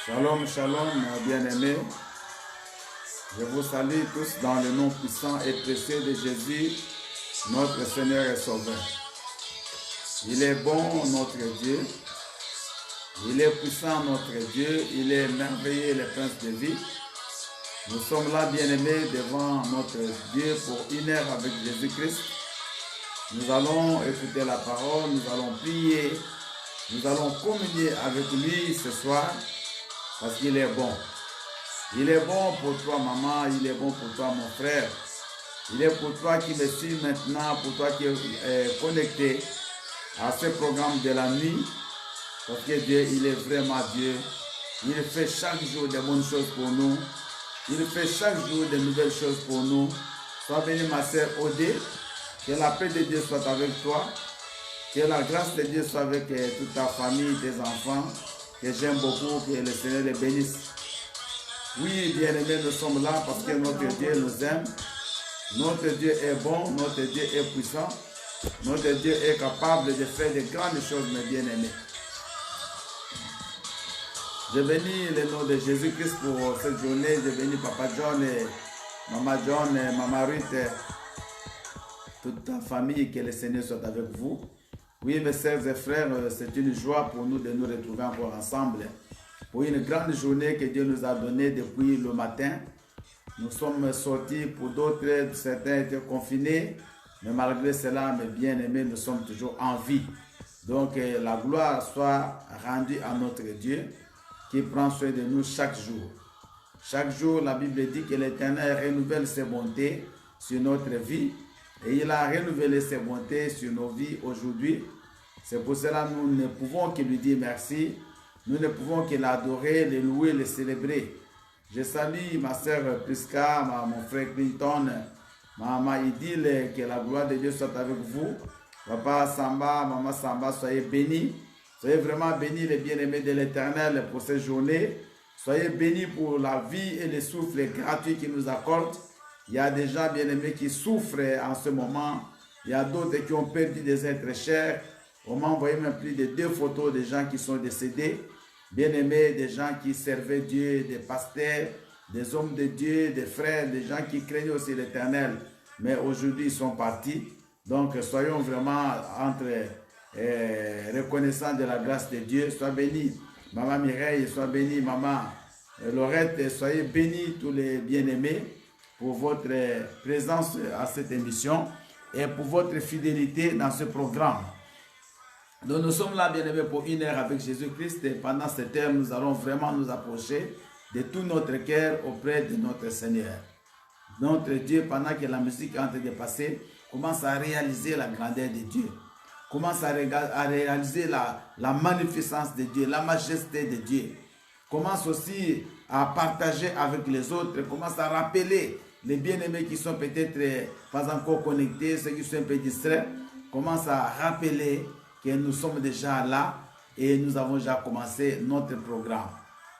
Shalom, shalom, bien-aimés. Je vous salue tous dans le nom puissant et précieux de Jésus, notre Seigneur et Sauveur. Il est bon, notre Dieu. Il est puissant, notre Dieu. Il est merveilleux, le Prince de vie. Nous sommes là, bien-aimés, devant notre Dieu pour une heure avec Jésus-Christ. Nous allons écouter la parole, nous allons prier, nous allons communier avec lui ce soir parce qu'il est bon. Il est bon pour toi, maman, il est bon pour toi, mon frère. Il est pour toi qui me suis maintenant, pour toi qui est connecté à ce programme de la nuit. Parce que Dieu, il est vraiment Dieu. Il fait chaque jour de bonnes choses pour nous. Il fait chaque jour de nouvelles choses pour nous. Sois bénie, ma sœur Odé. Que la paix de Dieu soit avec toi. Que la grâce de Dieu soit avec toute ta famille, tes enfants. Que j'aime beaucoup, que le Seigneur les bénisse. Oui, bien-aimés, nous sommes là parce que notre Dieu nous aime. Notre Dieu est bon, notre Dieu est puissant. Notre Dieu est capable de faire de grandes choses, mes bien-aimés. Je bénis le nom de Jésus-Christ pour cette journée. Je bénis Papa John et Maman John et Maman Ruth, toute ta famille, que le Seigneur soit avec vous. Oui, mes sœurs et frères, c'est une joie pour nous de nous retrouver encore ensemble pour une grande journée que Dieu nous a donnée depuis le matin. Nous sommes sortis pour d'autres, certains étaient confinés, mais malgré cela, mes bien-aimés, nous sommes toujours en vie. Donc, la gloire soit rendue à notre Dieu qui prend soin de nous chaque jour. Chaque jour, la Bible dit que l'Éternel renouvelle ses bontés sur notre vie et il a renouvelé ses bontés sur nos vies aujourd'hui. C'est pour cela que nous ne pouvons que lui dire merci. Nous ne pouvons que l'adorer, le louer, le célébrer. Je salue ma sœur Prisca, mon frère Clinton, maman Idil, que la gloire de Dieu soit avec vous. Papa Samba, maman Samba, soyez bénis. Soyez vraiment bénis, les bien-aimés de l'Éternel, pour cette journée. Soyez bénis pour la vie et le souffle gratuit qu'il nous accorde. Il y a des gens bien-aimés qui souffrent en ce moment. Il y a d'autres qui ont perdu des êtres chers. On m'a envoyé même plus de 2 photos de gens qui sont décédés. Bien-aimés, des gens qui servaient Dieu, des pasteurs, des hommes de Dieu, des frères, des gens qui craignaient aussi l'Éternel. Mais aujourd'hui, ils sont partis. Donc, soyons vraiment reconnaissants de la grâce de Dieu. Sois bénis, Maman Mireille, sois bénie, Maman Laurette, soyez bénis tous les bien-aimés pour votre présence à cette émission et pour votre fidélité dans ce programme. Donc nous sommes là, bien-aimés, pour une heure avec Jésus-Christ et pendant cette heure, nous allons vraiment nous approcher de tout notre cœur auprès de notre Seigneur. Notre Dieu, pendant que la musique est en train de passer, commence à réaliser la grandeur de Dieu. Commence à réaliser la magnificence de Dieu, la majesté de Dieu. Commence aussi à partager avec les autres, commence à rappeler les bien-aimés qui sont peut-être pas encore connectés, ceux qui sont un peu distraits, commence à rappeler que nous sommes déjà là et nous avons déjà commencé notre programme.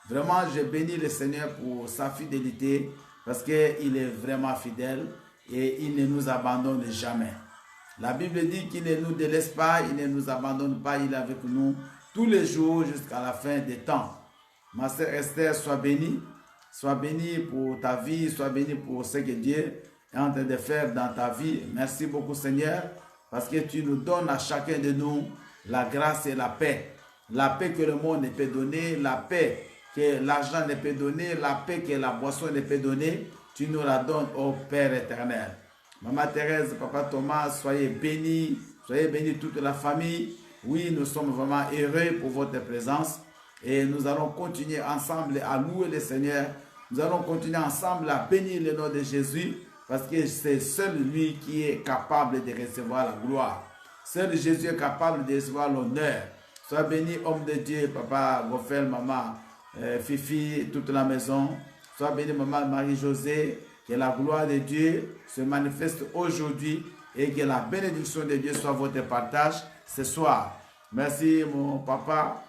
Vraiment, je bénis le Seigneur pour sa fidélité parce qu'il est vraiment fidèle et il ne nous abandonne jamais. La Bible dit qu'il ne nous délaisse pas, il ne nous abandonne pas, il est avec nous tous les jours jusqu'à la fin des temps. Ma sœur Esther, sois bénie pour ta vie, sois bénie pour ce que Dieu est en train de faire dans ta vie. Merci beaucoup, Seigneur, parce que tu nous donnes à chacun de nous la grâce et la paix. La paix que le monde ne peut donner, la paix que l'argent ne peut donner, la paix que la boisson ne peut donner, tu nous la donnes, ô Père éternel. Maman Thérèse, Papa Thomas, soyez bénis toute la famille. Oui, nous sommes vraiment heureux pour votre présence et nous allons continuer ensemble à louer le Seigneur. Nous allons continuer ensemble à bénir le nom de Jésus parce que c'est seul lui qui est capable de recevoir la gloire. Seul Jésus est capable de recevoir l'honneur. Sois béni, homme de Dieu, Papa Goffel, Maman Fifi, toute la maison. Sois béni, Maman Marie-Josée. Que la gloire de Dieu se manifeste aujourd'hui et que la bénédiction de Dieu soit votre partage ce soir. Merci mon papa,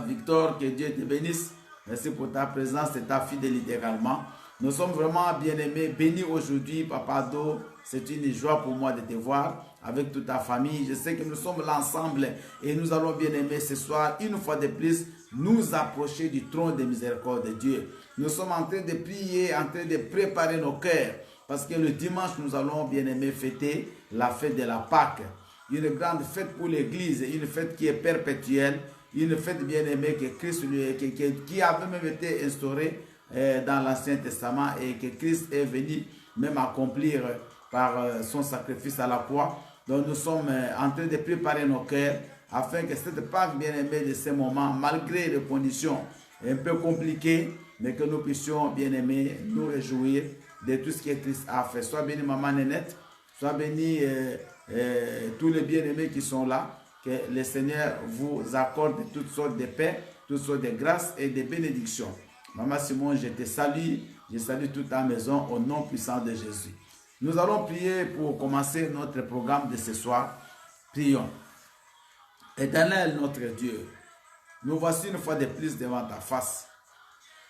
Victor, que Dieu te bénisse. Merci pour ta présence et ta fidélité également. Nous sommes vraiment bien-aimés, bénis aujourd'hui, Papa Do, C'est une joie pour moi de te voir avec toute ta famille. Je sais que nous sommes là ensemble et nous allons bien aimer ce soir, une fois de plus, nous approcher du trône de miséricorde de Dieu. Nous sommes en train de prier, en train de préparer nos cœurs parce que le dimanche, nous allons bien aimer fêter la fête de la Pâque. Une grande fête pour l'Église, une fête qui est perpétuelle, une fête bien aimée que Christ qui avait même été instaurée dans l'Ancien Testament et que Christ est venu même accomplir par son sacrifice à la croix. Donc nous sommes en train de préparer nos cœurs afin que cette Pâque bien aimée de ces moments, malgré les conditions un peu compliquées, mais que nous puissions bien aimer nous réjouir de tout ce que Christ a fait. Sois béni maman Nénette, sois béni tous les bien-aimés qui sont là, que le Seigneur vous accorde toutes sortes de paix, toutes sortes de grâces et de bénédictions. Maman Simon, je te salue, je salue toute ta maison au nom puissant de Jésus. Nous allons prier pour commencer notre programme de ce soir. Prions. Éternel notre Dieu, nous voici une fois de plus devant ta face.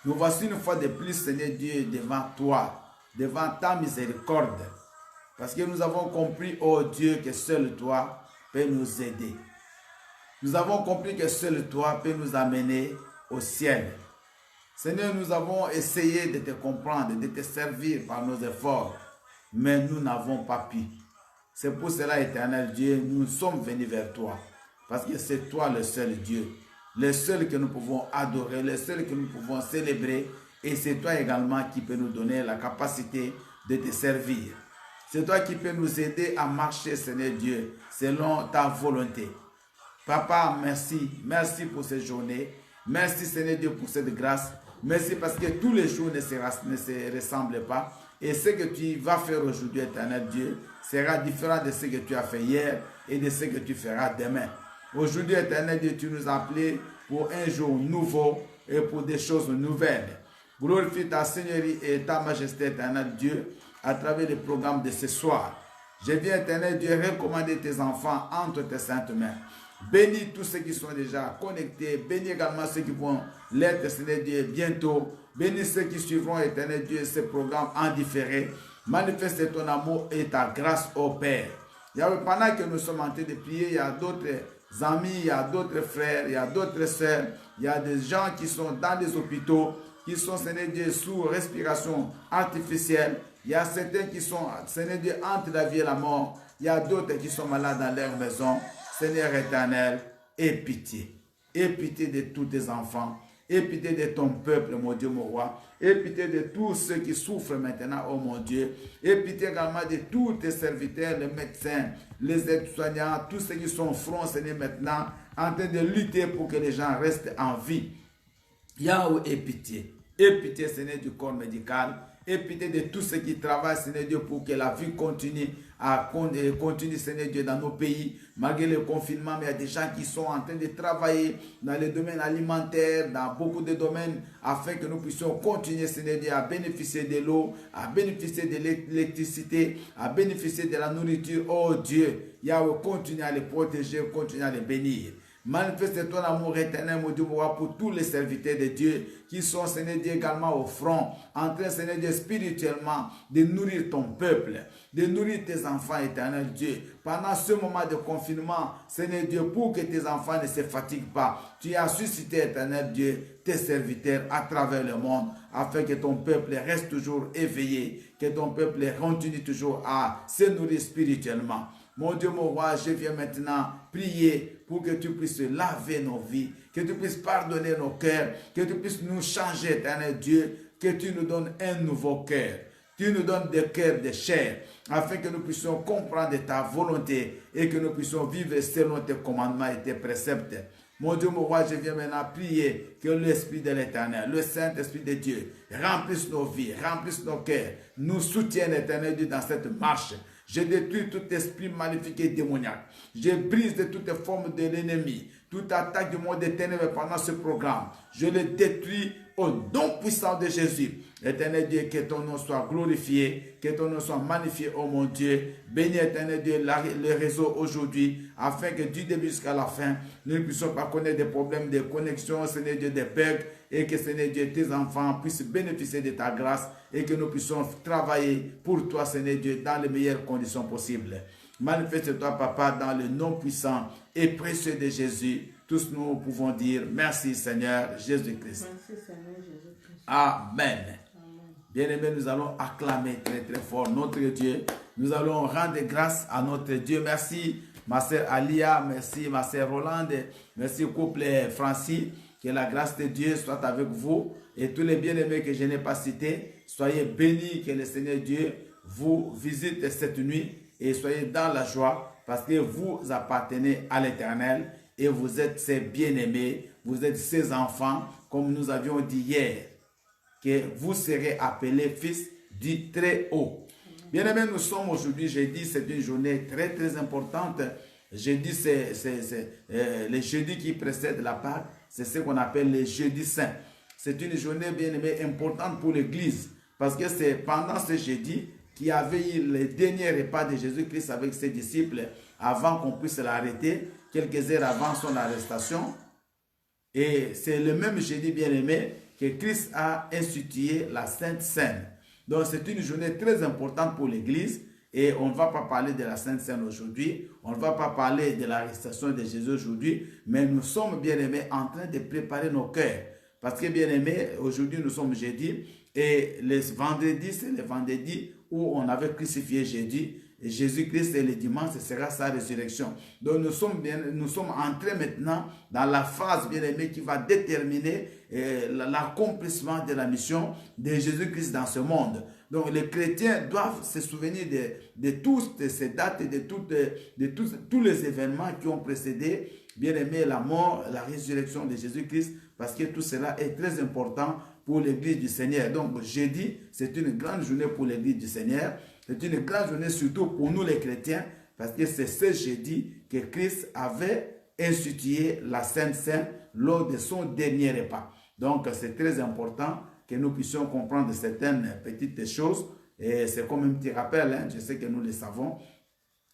Nous voici une fois de plus, Seigneur Dieu, devant toi, devant ta miséricorde. Parce que nous avons compris, oh Dieu, que seul toi peut nous aider. Nous avons compris que seul toi peut nous amener au ciel. Seigneur, nous avons essayé de te comprendre, de te servir par nos efforts, mais nous n'avons pas pu. C'est pour cela, éternel Dieu, nous sommes venus vers toi. Parce que c'est toi le seul Dieu, le seul que nous pouvons adorer, le seul que nous pouvons célébrer. Et c'est toi également qui peux nous donner la capacité de te servir. C'est toi qui peux nous aider à marcher, Seigneur Dieu, selon ta volonté. Papa, merci. Merci pour cette journée. Merci, Seigneur Dieu, pour cette grâce. Merci parce que tous les jours ne se ressemblent pas. Et ce que tu vas faire aujourd'hui, éternel Dieu, sera différent de ce que tu as fait hier et de ce que tu feras demain. Aujourd'hui, éternel Dieu, tu nous as appelés pour un jour nouveau et pour des choses nouvelles. Glorifie ta Seigneurie et ta majesté, éternel Dieu, à travers le programme de ce soir. Je viens, éternel Dieu, recommander tes enfants entre tes saintes mains. Bénis tous ceux qui sont déjà connectés. Bénis également ceux qui vont l'être, Seigneur Dieu, bientôt. Bénis ceux qui suivront, éternel Dieu, ce programme en différé. Manifeste ton amour et ta grâce au Père. Pendant que nous sommes en train de prier, il y a d'autres amis, il y a d'autres frères, il y a d'autres sœurs, il y a des gens qui sont dans des hôpitaux, qui sont, Seigneur Dieu, sous respiration artificielle. Il y a certains qui sont, Seigneur Dieu, entre la vie et la mort. Il y a d'autres qui sont malades dans leur maison. Seigneur éternel, aie pitié. Aie pitié de tous tes enfants. Aie pitié de ton peuple, mon Dieu, mon roi. Aie pitié de tous ceux qui souffrent maintenant, oh mon Dieu. Aie pitié également de tous tes serviteurs, les médecins, les aides-soignants, tous ceux qui sont au front, Seigneur, maintenant, en train de lutter pour que les gens restent en vie. Yahweh, aie pitié. Aie pitié, Seigneur, du corps médical. Aie pitié de tous ceux qui travaillent, Seigneur Dieu, pour que la vie continue Seigneur Dieu, dans nos pays, malgré le confinement. Mais il y a des gens qui sont en train de travailler dans les domaines alimentaires, dans beaucoup de domaines, afin que nous puissions continuer, Seigneur Dieu, à bénéficier de l'eau, à bénéficier de l'électricité, à bénéficier de la nourriture. Oh Dieu, Yahweh, continue à les protéger, continue à les bénir. Manifeste ton amour éternel, mon Dieu, pour tous les serviteurs de Dieu qui sont, Seigneur Dieu, également au front, en train, Seigneur Dieu, spirituellement, de nourrir ton peuple, de nourrir tes enfants, éternel Dieu. Pendant ce moment de confinement, Seigneur Dieu, pour que tes enfants ne se fatiguent pas, tu as suscité, éternel Dieu, tes serviteurs à travers le monde, afin que ton peuple reste toujours éveillé, que ton peuple continue toujours à se nourrir spirituellement. Mon Dieu, mon roi, je viens maintenant prier pour que tu puisses laver nos vies, que tu puisses pardonner nos cœurs, que tu puisses nous changer, éternel Dieu, que tu nous donnes un nouveau cœur. Tu nous donnes des cœurs de chair, afin que nous puissions comprendre ta volonté et que nous puissions vivre selon tes commandements et tes préceptes. Mon Dieu, mon roi, je viens maintenant prier que l'Esprit de l'Éternel, le Saint-Esprit de Dieu, remplisse nos vies, remplisse nos cœurs, nous soutienne, éternel Dieu, dans cette marche. Je détruis tout esprit maléfique et démoniaque. Je brise de toutes les formes de l'ennemi, toute attaque du monde des ténèbres pendant ce programme, je le détruis au nom puissant de Jésus. Éternel Dieu, que ton nom soit glorifié, que ton nom soit magnifié, oh mon Dieu. Bénis, éternel Dieu, le réseau aujourd'hui, afin que du début jusqu'à la fin, nous ne puissions pas connaître des problèmes de connexion, Seigneur Dieu, des bugs, et que, Seigneur Dieu, tes enfants puissent bénéficier de ta grâce, et que nous puissions travailler pour toi, Seigneur Dieu, dans les meilleures conditions possibles. Manifeste-toi, Papa, dans le nom puissant et précieux de Jésus. Tous nous pouvons dire merci, Seigneur Jésus-Christ. Merci, Seigneur Jésus-Christ. Amen. Bien-aimés, nous allons acclamer très très fort notre Dieu. Nous allons rendre grâce à notre Dieu. Merci, ma sœur Alia. Merci, ma sœur Rolande. Merci, couple Francis. Que la grâce de Dieu soit avec vous. Et tous les bien-aimés que je n'ai pas cités, soyez bénis. Que le Seigneur Dieu vous visite cette nuit. Et soyez dans la joie parce que vous appartenez à l'Éternel et vous êtes ses bien-aimés, vous êtes ses enfants, comme nous avions dit hier, que vous serez appelés fils du Très-Haut. Bien-aimés, nous sommes aujourd'hui, jeudi, c'est une journée très très importante. Jeudi, c'est le jeudi qui précède la Pâque, c'est ce qu'on appelle le jeudi saint. C'est une journée, bien-aimés, importante pour l'Église parce que c'est pendant ce jeudi qui avait eu le dernier repas de Jésus-Christ avec ses disciples avant qu'on puisse l'arrêter, quelques heures avant son arrestation. Et c'est le même jeudi, bien-aimé, que Christ a institué la Sainte Seine. Donc c'est une journée très importante pour l'Église et on ne va pas parler de la Sainte Seine aujourd'hui, on ne va pas parler de l'arrestation de Jésus aujourd'hui, mais nous sommes, bien-aimés, en train de préparer nos cœurs. Parce que, bien-aimés, aujourd'hui nous sommes jeudi et le vendredi, c'est le vendredi où on avait crucifié Jésus-Christ et le dimanche, ce sera sa résurrection. Donc nous sommes entrés maintenant dans la phase, bien-aimée, qui va déterminer l'accomplissement de la mission de Jésus-Christ dans ce monde. Donc les chrétiens doivent se souvenir de toutes ces dates et de tous les événements qui ont précédé, bien-aimé, la mort, la résurrection de Jésus-Christ, parce que tout cela est très important pour l'Église du Seigneur. Donc jeudi, c'est une grande journée pour l'Église du Seigneur. C'est une grande journée surtout pour nous les chrétiens, parce que c'est ce jeudi que Christ avait institué la Sainte Seine lors de son dernier repas. Donc c'est très important que nous puissions comprendre certaines petites choses. Et c'est comme un petit rappel, hein, je sais que nous le savons.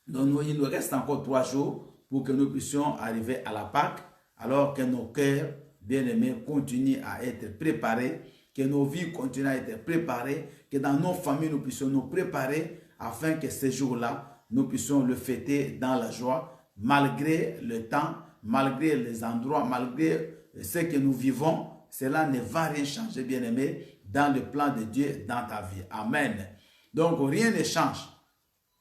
Donc il nous reste encore 3 jours pour que nous puissions arriver à la Pâque, alors que nos cœurs bien-aimés continuent à être préparés, que nos vies continuent à être préparées, que dans nos familles nous puissions nous préparer afin que ce jour-là, nous puissions le fêter dans la joie, malgré le temps, malgré les endroits, malgré ce que nous vivons. Cela ne va rien changer, bien-aimé, dans le plan de Dieu dans ta vie. Amen. Donc rien ne change.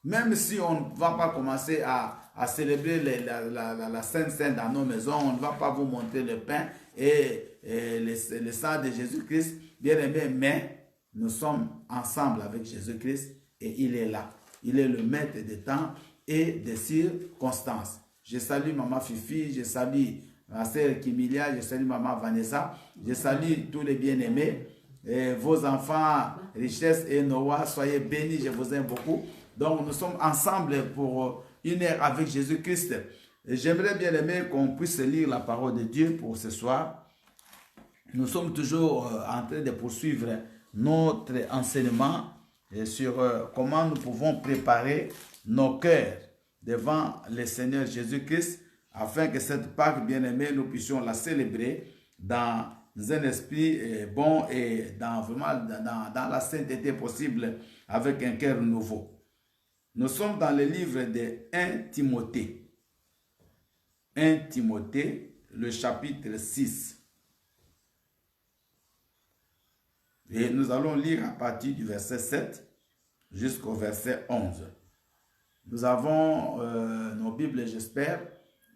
Même si on ne va pas commencer à célébrer la Sainte Seine dans nos maisons, on ne va pas vous montrer le pain et le sang de Jésus-Christ, bien aimé, mais nous sommes ensemble avec Jésus-Christ et il est là. Il est le maître des temps et des circonstances. Je salue Maman Fifi, je salue ma sœur Kimilia, je salue Maman Vanessa, je salue tous les bien-aimés, vos enfants, Richesse et Noah, soyez bénis, je vous aime beaucoup. Donc nous sommes ensemble pour 1 heure avec Jésus-Christ. J'aimerais bien aimer qu'on puisse lire la parole de Dieu pour ce soir. Nous sommes toujours en train de poursuivre notre enseignement sur comment nous pouvons préparer nos cœurs devant le Seigneur Jésus-Christ afin que cette Pâque bien-aimée, nous puissions la célébrer dans un esprit bon et vraiment dans la sainteté possible avec un cœur nouveau. Nous sommes dans le livre de 1 Timothée. 1 Timothée, le chapitre 6. Et nous allons lire à partir du verset 7 jusqu'au verset 11. Nous avons nos Bibles, j'espère,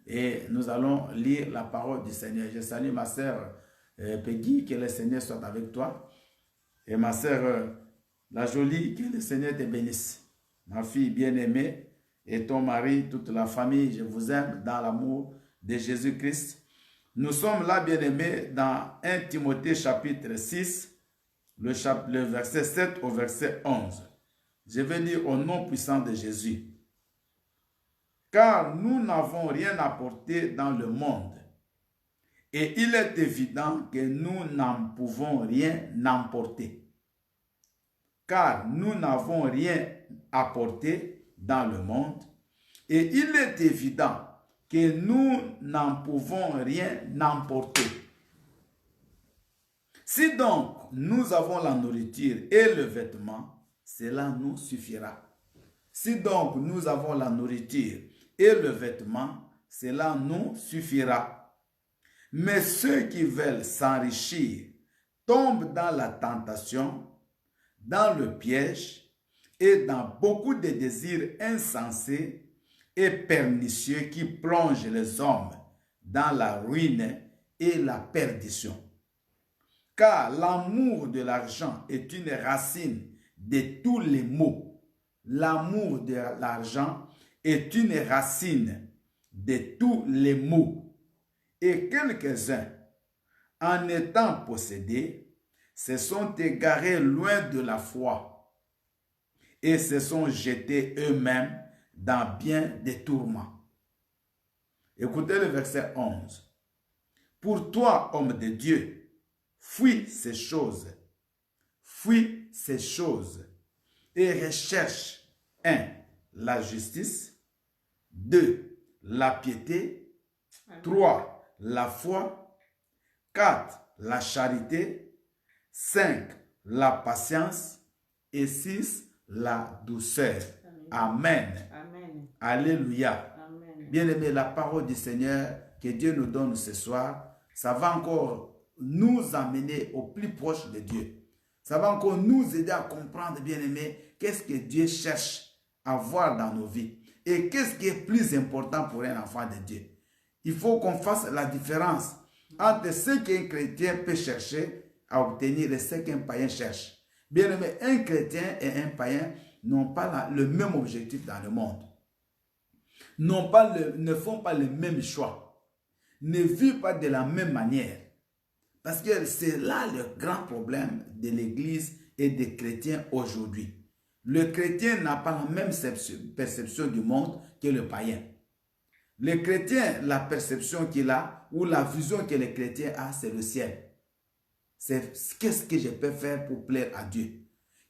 et nous allons lire la parole du Seigneur. Je salue ma sœur Peggy, que le Seigneur soit avec toi. Et ma sœur la jolie, que le Seigneur te bénisse. Ma fille bien-aimée et ton mari, toute la famille, je vous aime dans l'amour de Jésus-Christ. Nous sommes là, bien-aimés, dans 1 Timothée chapitre 6, le verset 7 au verset 11. Je vais lire au nom puissant de Jésus. Car nous n'avons rien apporté dans le monde, Et il est évident que nous n'en pouvons rien emporter. Car nous n'avons rien apporté dans le monde. Et il est évident que nous n'en pouvons rien emporter. Si donc nous avons la nourriture et le vêtement, cela nous suffira. Si donc nous avons la nourriture et le vêtement, cela nous suffira. Mais ceux qui veulent s'enrichir tombent dans la tentation, dans le piège et dans beaucoup de désirs insensés et pernicieux qui plongent les hommes dans la ruine et la perdition. Car l'amour de l'argent est une racine de tous les maux. L'amour de l'argent est une racine de tous les maux. Et quelques-uns, en étant possédés, se sont égarés loin de la foi et se sont jetés eux-mêmes dans bien des tourments. Écoutez le verset 11. Pour toi, homme de Dieu, fuis ces choses et recherche 1. La justice, 2. La piété, 3. La foi, 4. La charité, 5. La patience et 6. La douceur. Amen. Amen. Alléluia. Amen. Bien-aimé, la parole du Seigneur que Dieu nous donne ce soir, ça va encore nous amener au plus proche de Dieu. Ça va encore nous aider à comprendre, bien-aimé, qu'est-ce que Dieu cherche à voir dans nos vies et qu'est-ce qui est plus important pour un enfant de Dieu. Il faut qu'on fasse la différence entre ce qu'un chrétien peut chercher à obtenir et ce qu'un païen cherche. Bien-aimé, un chrétien et un païen n'ont pas le même objectif dans le monde. Ne font pas le même choix. Ne vivent pas de la même manière. Parce que c'est là le grand problème de l'Église et des chrétiens aujourd'hui. Le chrétien n'a pas la même perception du monde que le païen. Le chrétien, la perception qu'il a ou la vision que le chrétien a, c'est le ciel. C'est qu'est-ce que je peux faire pour plaire à Dieu?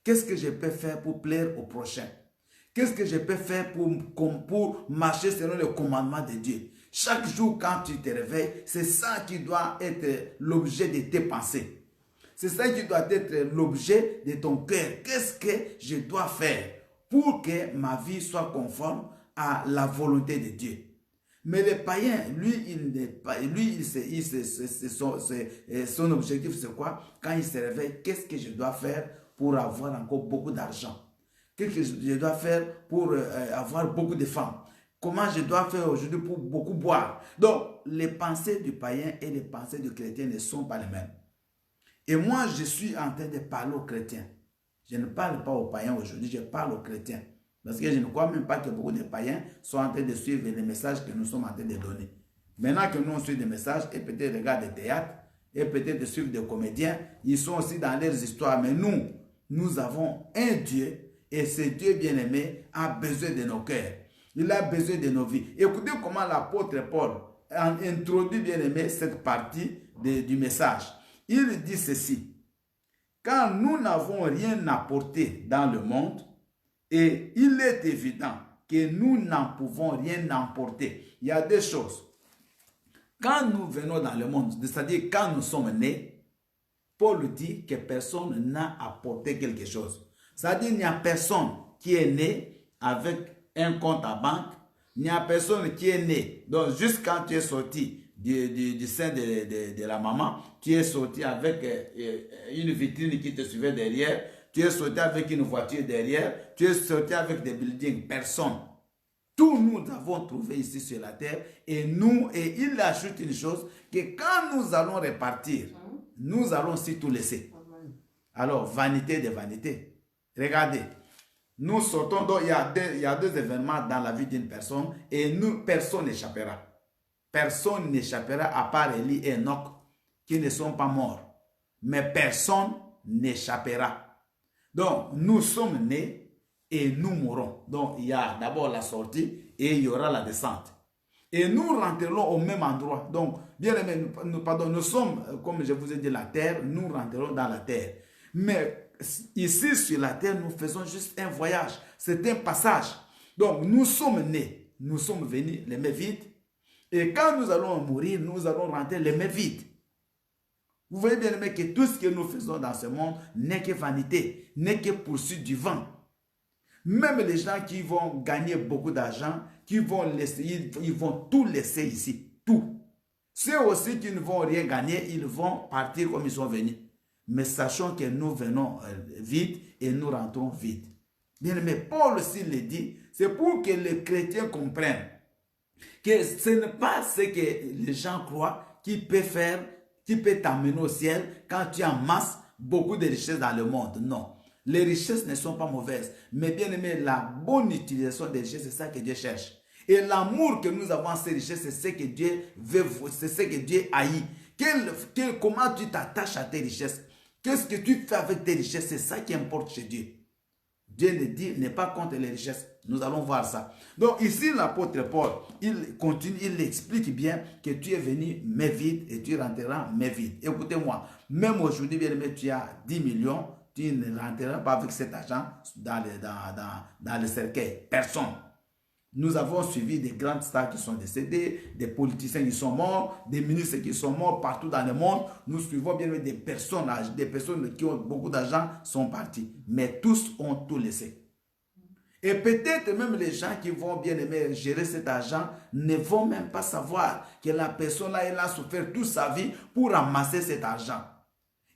Qu'est-ce que je peux faire pour plaire au prochain? Qu'est-ce que je peux faire pour marcher selon le commandement de Dieu? Chaque jour quand tu te réveilles, c'est ça qui doit être l'objet de tes pensées. C'est ça qui doit être l'objet de ton cœur. Qu'est-ce que je dois faire pour que ma vie soit conforme à la volonté de Dieu? Mais le païen, son objectif c'est quoi? Quand il se réveille, qu'est-ce que je dois faire pour avoir encore beaucoup d'argent? Qu'est-ce que je dois faire pour avoir beaucoup de femmes? Comment je dois faire aujourd'hui pour beaucoup boire? Donc, les pensées du païen et les pensées du chrétien ne sont pas les mêmes. Et moi, je suis en train de parler aux chrétiens. Je ne parle pas aux païens aujourd'hui, je parle aux chrétiens. Parce que je ne crois même pas que beaucoup de païens sont en train de suivre les messages que nous sommes en train de donner. Maintenant que nous on suit des messages, et peut-être regardent des théâtres, et peut-être suivent des comédiens, ils sont aussi dans leurs histoires. Mais nous avons un Dieu, et ce Dieu bien-aimé a besoin de nos cœurs. Il a besoin de nos vies. Écoutez comment l'apôtre Paul a introduit bien-aimé cette partie du message. Il dit ceci. Quand nous n'avons rien apporté dans le monde, et il est évident que nous n'en pouvons rien emporter. Il y a deux choses. Quand nous venons dans le monde, c'est-à-dire quand nous sommes nés, Paul dit que personne n'a apporté quelque chose. C'est-à-dire qu'il n'y a personne qui est né avec un compte à banque. Il n'y a personne qui est né. Donc, juste quand tu es sorti du sein de la maman, tu es sorti avec une vitrine qui te suivait derrière, tu es sorti avec une voiture derrière, tu es sorti avec des buildings, personne. Tout nous avons trouvé ici sur la terre et il ajoute une chose, que quand nous allons repartir, nous allons aussi tout laisser. Alors, vanité de vanité. Regardez, nous sortons, donc il y a deux événements dans la vie d'une personne et personne n'échappera. Personne n'échappera à part Élie et Enoch qui ne sont pas morts. Mais personne n'échappera. Donc, nous sommes nés et nous mourrons. Donc, il y a d'abord la sortie et il y aura la descente. Et nous rentrerons au même endroit. Donc, bien aimé, nous sommes, comme je vous ai dit, la terre, nous rentrerons dans la terre. Mais ici, sur la terre, nous faisons juste un voyage. C'est un passage. Donc, nous sommes nés, nous sommes venus les mains vides. Et quand nous allons mourir, nous allons rentrer les mains vides. Vous voyez bien aimé que tout ce que nous faisons dans ce monde n'est que vanité, n'est que poursuite du vent. Même les gens qui vont gagner beaucoup d'argent, qui vont laisser, ils vont tout laisser ici, tout. Ceux aussi qui ne vont rien gagner, ils vont partir comme ils sont venus. Mais sachons que nous venons vite et nous rentrons vite. Bien aimé, Paul aussi le dit, c'est pour que les chrétiens comprennent que ce n'est pas ce que les gens croient qui peut faire, qui peut t'amener au ciel quand tu amasses beaucoup de richesses dans le monde. Non. Les richesses ne sont pas mauvaises. Mais bien aimé, la bonne utilisation des richesses, c'est ça que Dieu cherche. Et l'amour que nous avons à ces richesses, c'est ce que Dieu veut, c'est ce que Dieu haït. Comment tu t'attaches à tes richesses? Qu'est-ce que tu fais avec tes richesses? C'est ça qui importe chez Dieu. Dieu ne dit, n'est pas contre les richesses. Nous allons voir ça. Donc ici, l'apôtre Paul, il continue, il explique bien que tu es venu main vide et tu rentreras main vide. Écoutez-moi, même aujourd'hui, bien aimé, tu as 10 millions, tu ne rentreras pas avec cet argent dans le cercueil. Personne. Nous avons suivi des grandes stars qui sont décédées, des politiciens qui sont morts, des ministres qui sont morts partout dans le monde. Nous suivons bien des personnes qui ont beaucoup d'argent sont partis. Mais tous ont tout laissé. Et peut-être même les gens qui vont bien aimer gérer cet argent ne vont même pas savoir que la personne-là, elle a souffert toute sa vie pour ramasser cet argent.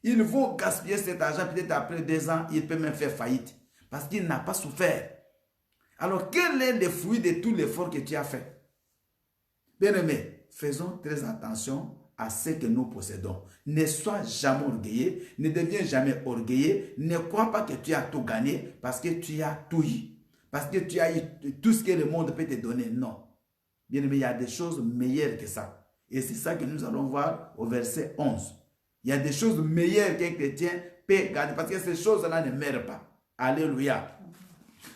Ils vont gaspiller cet argent, peut-être après 2 ans, il peut même faire faillite. Parce qu'il n'a pas souffert. Alors, quel est le fruit de tout l'effort que tu as fait? Bien-aimés, faisons très attention à ce que nous possédons. Ne sois jamais orgueilleux, ne deviens jamais orgueilleux, ne crois pas que tu as tout gagné parce que tu as tout eu. Parce que tu as eu tout ce que le monde peut te donner. Non. Bien-aimés, il y a des choses meilleures que ça. Et c'est ça que nous allons voir au verset 11. Il y a des choses meilleures qu'un chrétien peut garder parce que ces choses-là ne meurent pas. Alléluia.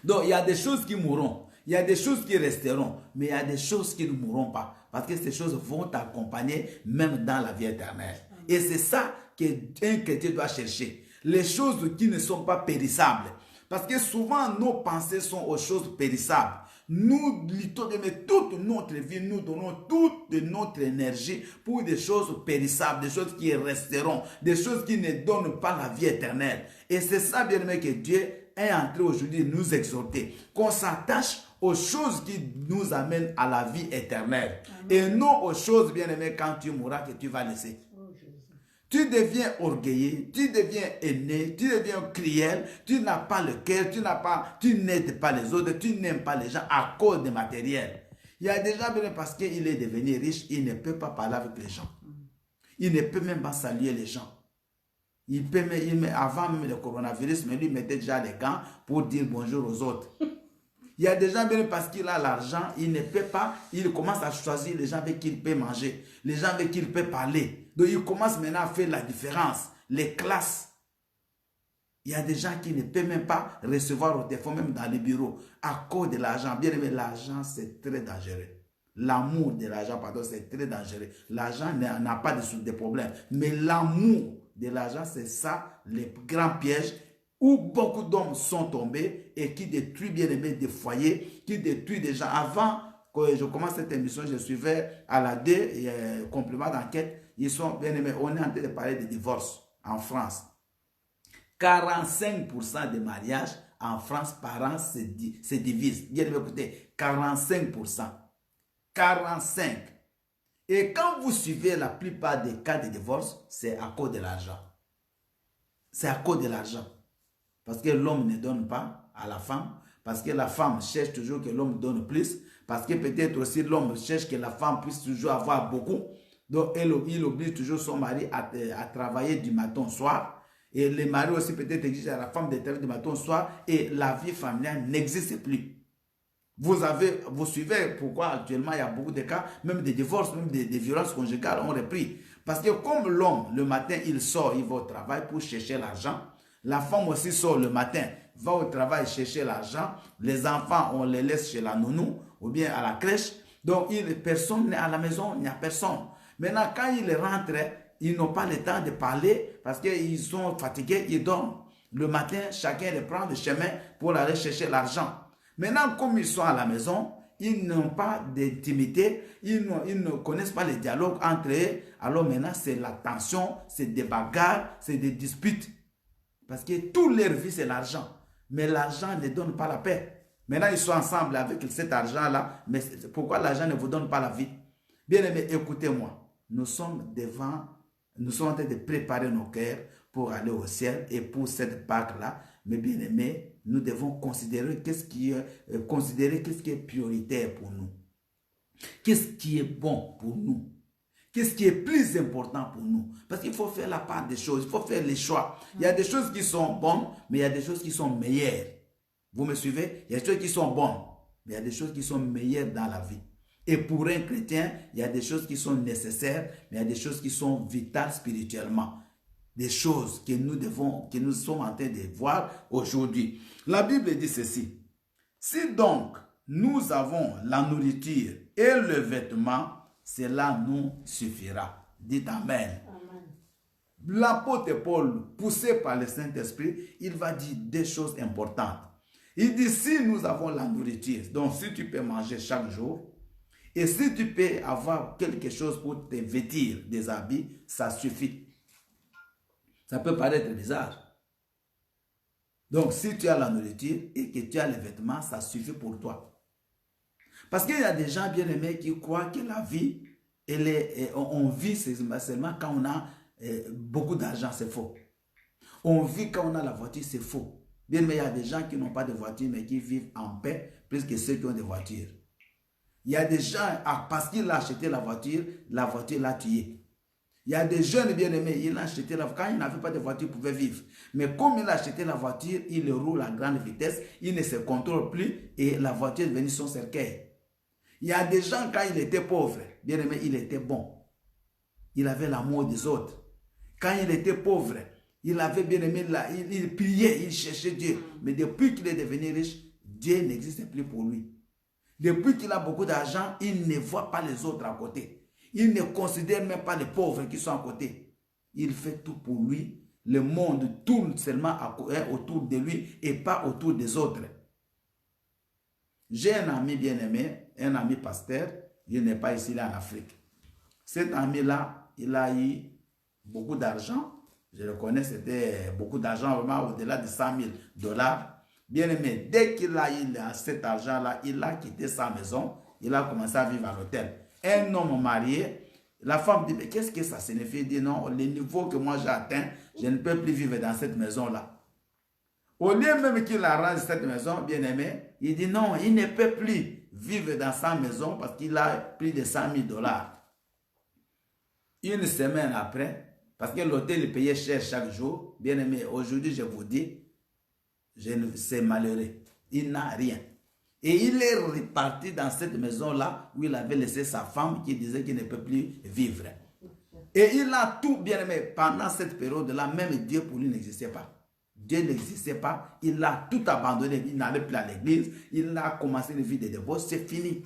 Donc, il y a des choses qui mourront. Il y a des choses qui resteront. Mais il y a des choses qui ne mourront pas. Parce que ces choses vont t'accompagner même dans la vie éternelle. Et c'est ça qu'un chrétien doit chercher. Les choses qui ne sont pas périssables. Parce que souvent, nos pensées sont aux choses périssables. Nous luttons toute notre vie, nous donnons toute notre énergie pour des choses périssables, des choses qui resteront, des choses qui ne donnent pas la vie éternelle. Et c'est ça, bien aimé, que Dieu est en train aujourd'hui de nous exhorter, qu'on s'attache aux choses qui nous amènent à la vie éternelle. Amen. Et non aux choses, bien aimé, quand tu mourras, que tu vas laisser. Tu deviens orgueilleux, tu deviens aîné, tu deviens cruel, tu n'as pas le cœur, tu n'aides pas les autres, tu n'aimes pas les gens à cause des matériels. Il y a des gens, parce qu'il est devenu riche, il ne peut pas parler avec les gens. Il ne peut même pas saluer les gens. Avant même le coronavirus, mais lui il mettait déjà les gants pour dire bonjour aux autres. Il y a des gens, parce qu'il a l'argent, il ne peut pas, il commence à choisir les gens avec qui il peut manger, les gens avec qui il peut parler. Donc il commence maintenant à faire la différence, les classes. Il y a des gens qui ne peuvent même pas recevoir au téléphone, même dans les bureaux, à cause de l'argent. Bien aimé, l'argent c'est très dangereux. L'amour de l'argent, pardon, c'est très dangereux. L'argent n'a pas de problème. Mais l'amour de l'argent, c'est ça, les grands pièges où beaucoup d'hommes sont tombés et qui détruisent bien aimé des foyers, qui détruisent des gens. Avant que je commence cette émission, je suivais à la 2, complément d'enquête, ils sont bien aimés. On est en train de parler de divorce en France. 45% des mariages en France par an se divisent. Bien aimé, écoutez, 45%. 45%. Et quand vous suivez la plupart des cas de divorce, c'est à cause de l'argent. C'est à cause de l'argent. Parce que l'homme ne donne pas à la femme. Parce que la femme cherche toujours que l'homme donne plus. Parce que peut-être aussi l'homme cherche que la femme puisse toujours avoir beaucoup. Donc il oblige toujours son mari à travailler du matin au soir. Et le mari aussi peut-être exige à la femme de travailler du matin au soir. Et la vie familiale n'existe plus. Vous suivez pourquoi actuellement il y a beaucoup de cas, même des divorces, même des violences conjugales ont repris. Parce que comme l'homme, le matin, il sort, il va au travail pour chercher l'argent. La femme aussi sort le matin, va au travail chercher l'argent. Les enfants, on les laisse chez la nounou ou bien à la crèche. Donc, personne n'est à la maison, il n'y a personne. Maintenant, quand ils rentrent, ils n'ont pas le temps de parler parce qu'ils sont fatigués, ils dorment. Le matin, chacun les prend le chemin pour aller chercher l'argent. Maintenant, comme ils sont à la maison, ils n'ont pas d'intimité, ils ne connaissent pas les dialogues entre eux. Alors maintenant, c'est la tension, c'est des bagarres, c'est des disputes. Parce que toute leur vie, c'est l'argent. Mais l'argent ne donne pas la paix. Maintenant, ils sont ensemble avec cet argent-là. Mais pourquoi l'argent ne vous donne pas la vie? Bien aimé, écoutez-moi. Nous sommes en train de préparer nos cœurs pour aller au ciel et pour cette Pâque-là. Mais bien aimé, nous devons considérer qu'est-ce qui est prioritaire pour nous. Qu'est-ce qui est bon pour nous? Qu'est-ce qui est plus important pour nous? Parce qu'il faut faire la part des choses, il faut faire les choix. Il y a des choses qui sont bonnes, mais il y a des choses qui sont meilleures. Vous me suivez? Il y a des choses qui sont bonnes, mais il y a des choses qui sont meilleures dans la vie. Et pour un chrétien, il y a des choses qui sont nécessaires, mais il y a des choses qui sont vitales spirituellement. Des choses que nous sommes en train de voir aujourd'hui. La Bible dit ceci. Si donc nous avons la nourriture et le vêtement, cela nous suffira. Dites Amen. L'apôtre Paul, poussé par le Saint-Esprit, il va dire des choses importantes. Il dit, si nous avons la nourriture, donc si tu peux manger chaque jour, et si tu peux avoir quelque chose pour te vêtir des habits, ça suffit. Ça peut paraître bizarre. Donc, si tu as la nourriture et que tu as les vêtements, ça suffit pour toi. Parce qu'il y a des gens bien aimés qui croient que la vie, on vit seulement quand on a beaucoup d'argent, c'est faux. On vit quand on a la voiture, c'est faux. Bien aimé, il y a des gens qui n'ont pas de voiture, mais qui vivent en paix, plus que ceux qui ont des voitures. Il y a des gens, parce qu'il a acheté la voiture l'a tué. Il y a des jeunes bien-aimés, il a acheté quand il n'avait pas de voiture, il pouvait vivre. Mais comme il a acheté la voiture, il roule à grande vitesse, il ne se contrôle plus et la voiture est devenue son cercueil. Il y a des gens, quand il était pauvre, bien-aimé, il était bon. Il avait l'amour des autres. Quand il était pauvre, il avait bien-aimé, il priait, il cherchait Dieu. Mais depuis qu'il est devenu riche, Dieu n'existe plus pour lui. Depuis qu'il a beaucoup d'argent, il ne voit pas les autres à côté. Il ne considère même pas les pauvres qui sont à côté. Il fait tout pour lui. Le monde tourne seulement autour de lui et pas autour des autres. J'ai un ami bien-aimé, un ami pasteur, il n'est pas ici, là en Afrique. Cet ami-là, il a eu beaucoup d'argent. Je le connais, c'était beaucoup d'argent, vraiment au-delà de $100,000. Bien-aimé, dès qu'il a eu cet argent-là, il a quitté sa maison, il a commencé à vivre à l'hôtel. Un homme marié, la femme dit, mais qu'est-ce que ça signifie? Il dit, non, le niveau que moi j'ai atteint, je ne peux plus vivre dans cette maison-là. Au lieu même qu'il arrange cette maison, bien-aimé, il dit, non, il ne peut plus vivre dans sa maison parce qu'il a plus de $100,000. Une semaine après, parce que l'hôtel payait cher chaque jour, bien-aimé, aujourd'hui je vous dis, c'est malheureux. Il n'a rien. Et il est reparti dans cette maison-là où il avait laissé sa femme qui disait qu'il ne peut plus vivre. Et il a tout bien aimé. Pendant cette période-là, même Dieu pour lui n'existait pas. Dieu n'existait pas. Il a tout abandonné. Il n'allait plus à l'église. Il a commencé une vie de divorce. C'est fini.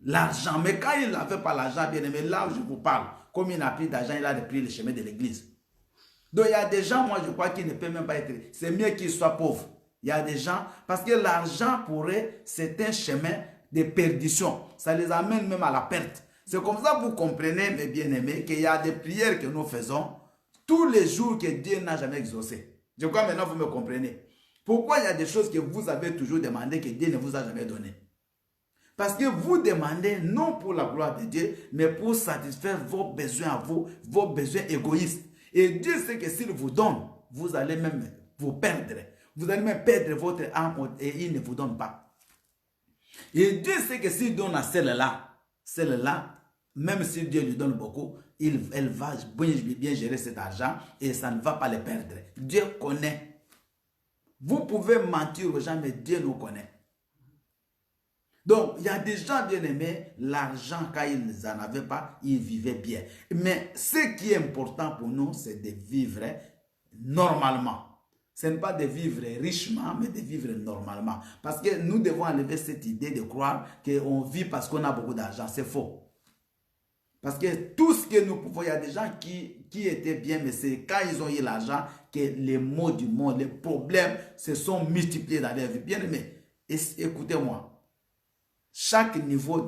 L'argent. Mais quand il n'avait pas l'argent, bien aimé, là où je vous parle, comme il n'a plus d'argent, il a pris le chemin de l'église. Donc il y a des gens, moi je crois qu'ils ne peuvent même pas être. C'est mieux qu'ils soient pauvres. Il y a des gens, parce que l'argent pour eux, c'est un chemin de perdition. Ça les amène même à la perte. C'est comme ça que vous comprenez, mes bien-aimés, qu'il y a des prières que nous faisons tous les jours que Dieu n'a jamais exaucé. Je crois maintenant vous me comprenez. Pourquoi il y a des choses que vous avez toujours demandé que Dieu ne vous a jamais donné? Parce que vous demandez non pour la gloire de Dieu, mais pour satisfaire vos besoins à vous, vos besoins égoïstes. Et Dieu sait que s'il vous donne, vous allez même vous perdre. Vous allez même perdre votre âme et il ne vous donne pas. Et Dieu sait que s'il donne à celle-là, même si Dieu lui donne beaucoup, elle va bien gérer cet argent et ça ne va pas le perdre. Dieu connaît. Vous pouvez mentir aux gens, mais Dieu nous connaît. Donc, il y a des gens bien aimés, l'argent, quand ils n'en avaient pas, ils vivaient bien. Mais ce qui est important pour nous, c'est de vivre normalement. Ce n'est pas de vivre richement, mais de vivre normalement. Parce que nous devons enlever cette idée de croire qu'on vit parce qu'on a beaucoup d'argent. C'est faux. Parce que tout ce que nous pouvons, il y a des gens qui étaient bien, mais c'est quand ils ont eu l'argent que les maux du monde, les problèmes se sont multipliés dans leur vie. Bien aimé, écoutez-moi. Chaque niveau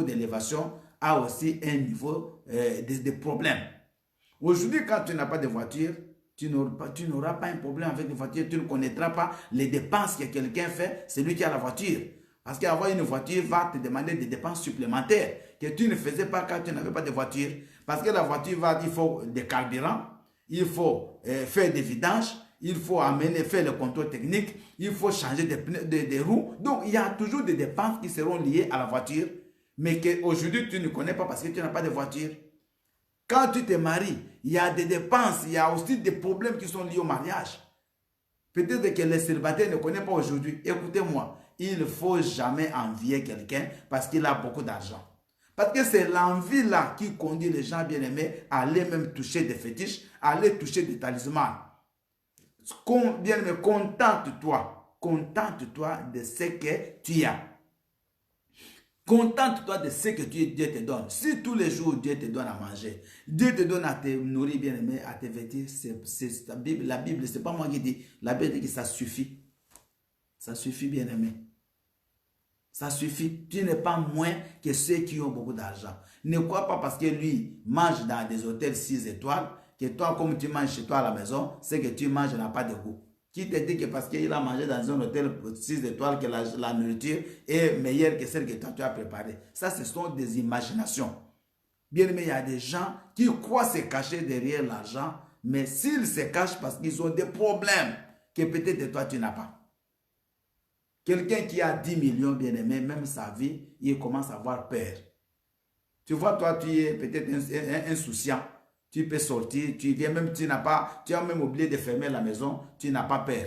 d'élévation a aussi un niveau de problème. Aujourd'hui, quand tu n'as pas de voiture, tu n'auras pas un problème avec les voitures. Tu ne connaîtras pas les dépenses que quelqu'un fait, celui qui a la voiture. Parce qu'avoir une voiture va te demander des dépenses supplémentaires que tu ne faisais pas quand tu n'avais pas de voiture. Parce que la voiture il faut des carburants, il faut faire des vidanges, il faut faire le contrôle technique, il faut changer des roues. Donc, il y a toujours des dépenses qui seront liées à la voiture, mais qu'aujourd'hui, tu ne connais pas parce que tu n'as pas de voiture. Quand tu te maries, il y a des dépenses, il y a aussi des problèmes qui sont liés au mariage. Peut-être que les célibataires ne connaissent pas aujourd'hui. Écoutez-moi, il ne faut jamais envier quelqu'un parce qu'il a beaucoup d'argent. Parce que c'est l'envie là qui conduit les gens bien-aimés à aller même toucher des fétiches, à aller toucher des talismans. Bien-aimé, contente-toi. Contente-toi de ce que tu as. Contente-toi de ce que Dieu te donne. Si tous les jours Dieu te donne à manger, Dieu te donne à te nourrir bien-aimé, à te vêtir, c'est la Bible, c'est pas moi qui dis. La Bible dit que ça suffit. Ça suffit bien-aimé. Ça suffit. Tu n'es pas moins que ceux qui ont beaucoup d'argent. Ne crois pas parce que lui mange dans des hôtels 6 étoiles, que toi, comme tu manges chez toi à la maison, ce que tu manges n'a pas de goût. Qui te dit que parce qu'il a mangé dans un hôtel 6 étoiles, que la nourriture est meilleure que celle que toi tu as préparée. Ça, ce sont des imaginations. Bien aimé, il y a des gens qui croient se cacher derrière l'argent, mais s'ils se cachent parce qu'ils ont des problèmes que peut-être toi tu n'as pas. Quelqu'un qui a 10 millions, bien aimé, même sa vie, il commence à avoir peur. Tu vois, toi, tu es peut-être insouciant. Tu peux sortir, tu viens même, tu as même oublié de fermer la maison, tu n'as pas peur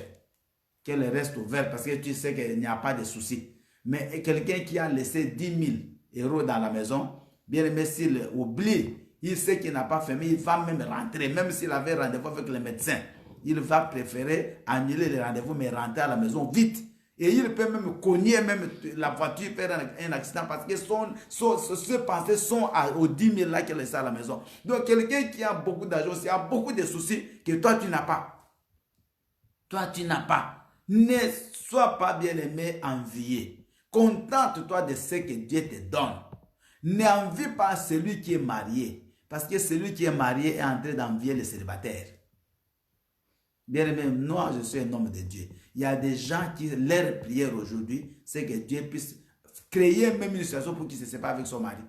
qu'elle reste ouverte parce que tu sais qu'il n'y a pas de souci. Mais quelqu'un qui a laissé 10 000 euros dans la maison, bien aimé, s'il oublie, il sait qu'il n'a pas fermé, il va même rentrer, même s'il avait rendez-vous avec le médecin, il va préférer annuler le rendez-vous, mais rentrer à la maison vite. Et il peut même cogner même la voiture, faire un accident parce que ses pensées sont aux 10 000 là qu'il a laissé à la maison. Donc quelqu'un qui a beaucoup d'argent, il a beaucoup de soucis que toi tu n'as pas. Toi tu n'as pas. Ne sois pas bien aimé, envié. Contente-toi de ce que Dieu te donne. N'envie pas celui qui est marié. Parce que celui qui est marié est en train d'envier les célibataires. Bien aimé, moi je suis un homme de Dieu. Il y a des gens qui, leur prière aujourd'hui, c'est que Dieu puisse créer même une situation pour qu'il se sépare avec son mari.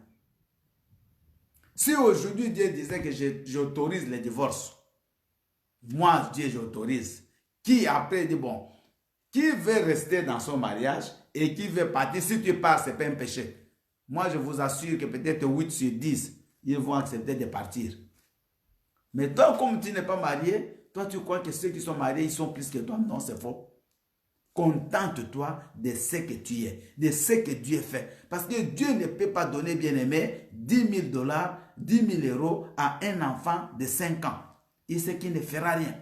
Si aujourd'hui Dieu disait que j'autorise les divorces, moi Dieu j'autorise. Qui après dit bon, qui veut rester dans son mariage et qui veut partir, si tu pars, ce n'est pas un péché. Moi je vous assure que peut-être 8 sur 10, ils vont accepter de partir. Mais toi, comme tu n'es pas marié, toi, tu crois que ceux qui sont mariés, ils sont plus que toi. Non, c'est faux. Contente-toi de ce que tu es, de ce que Dieu fait. Parce que Dieu ne peut pas donner, bien aimé, 10 000 $, 10 000 euros à un enfant de 5 ans. Il sait qu'il ne fera rien.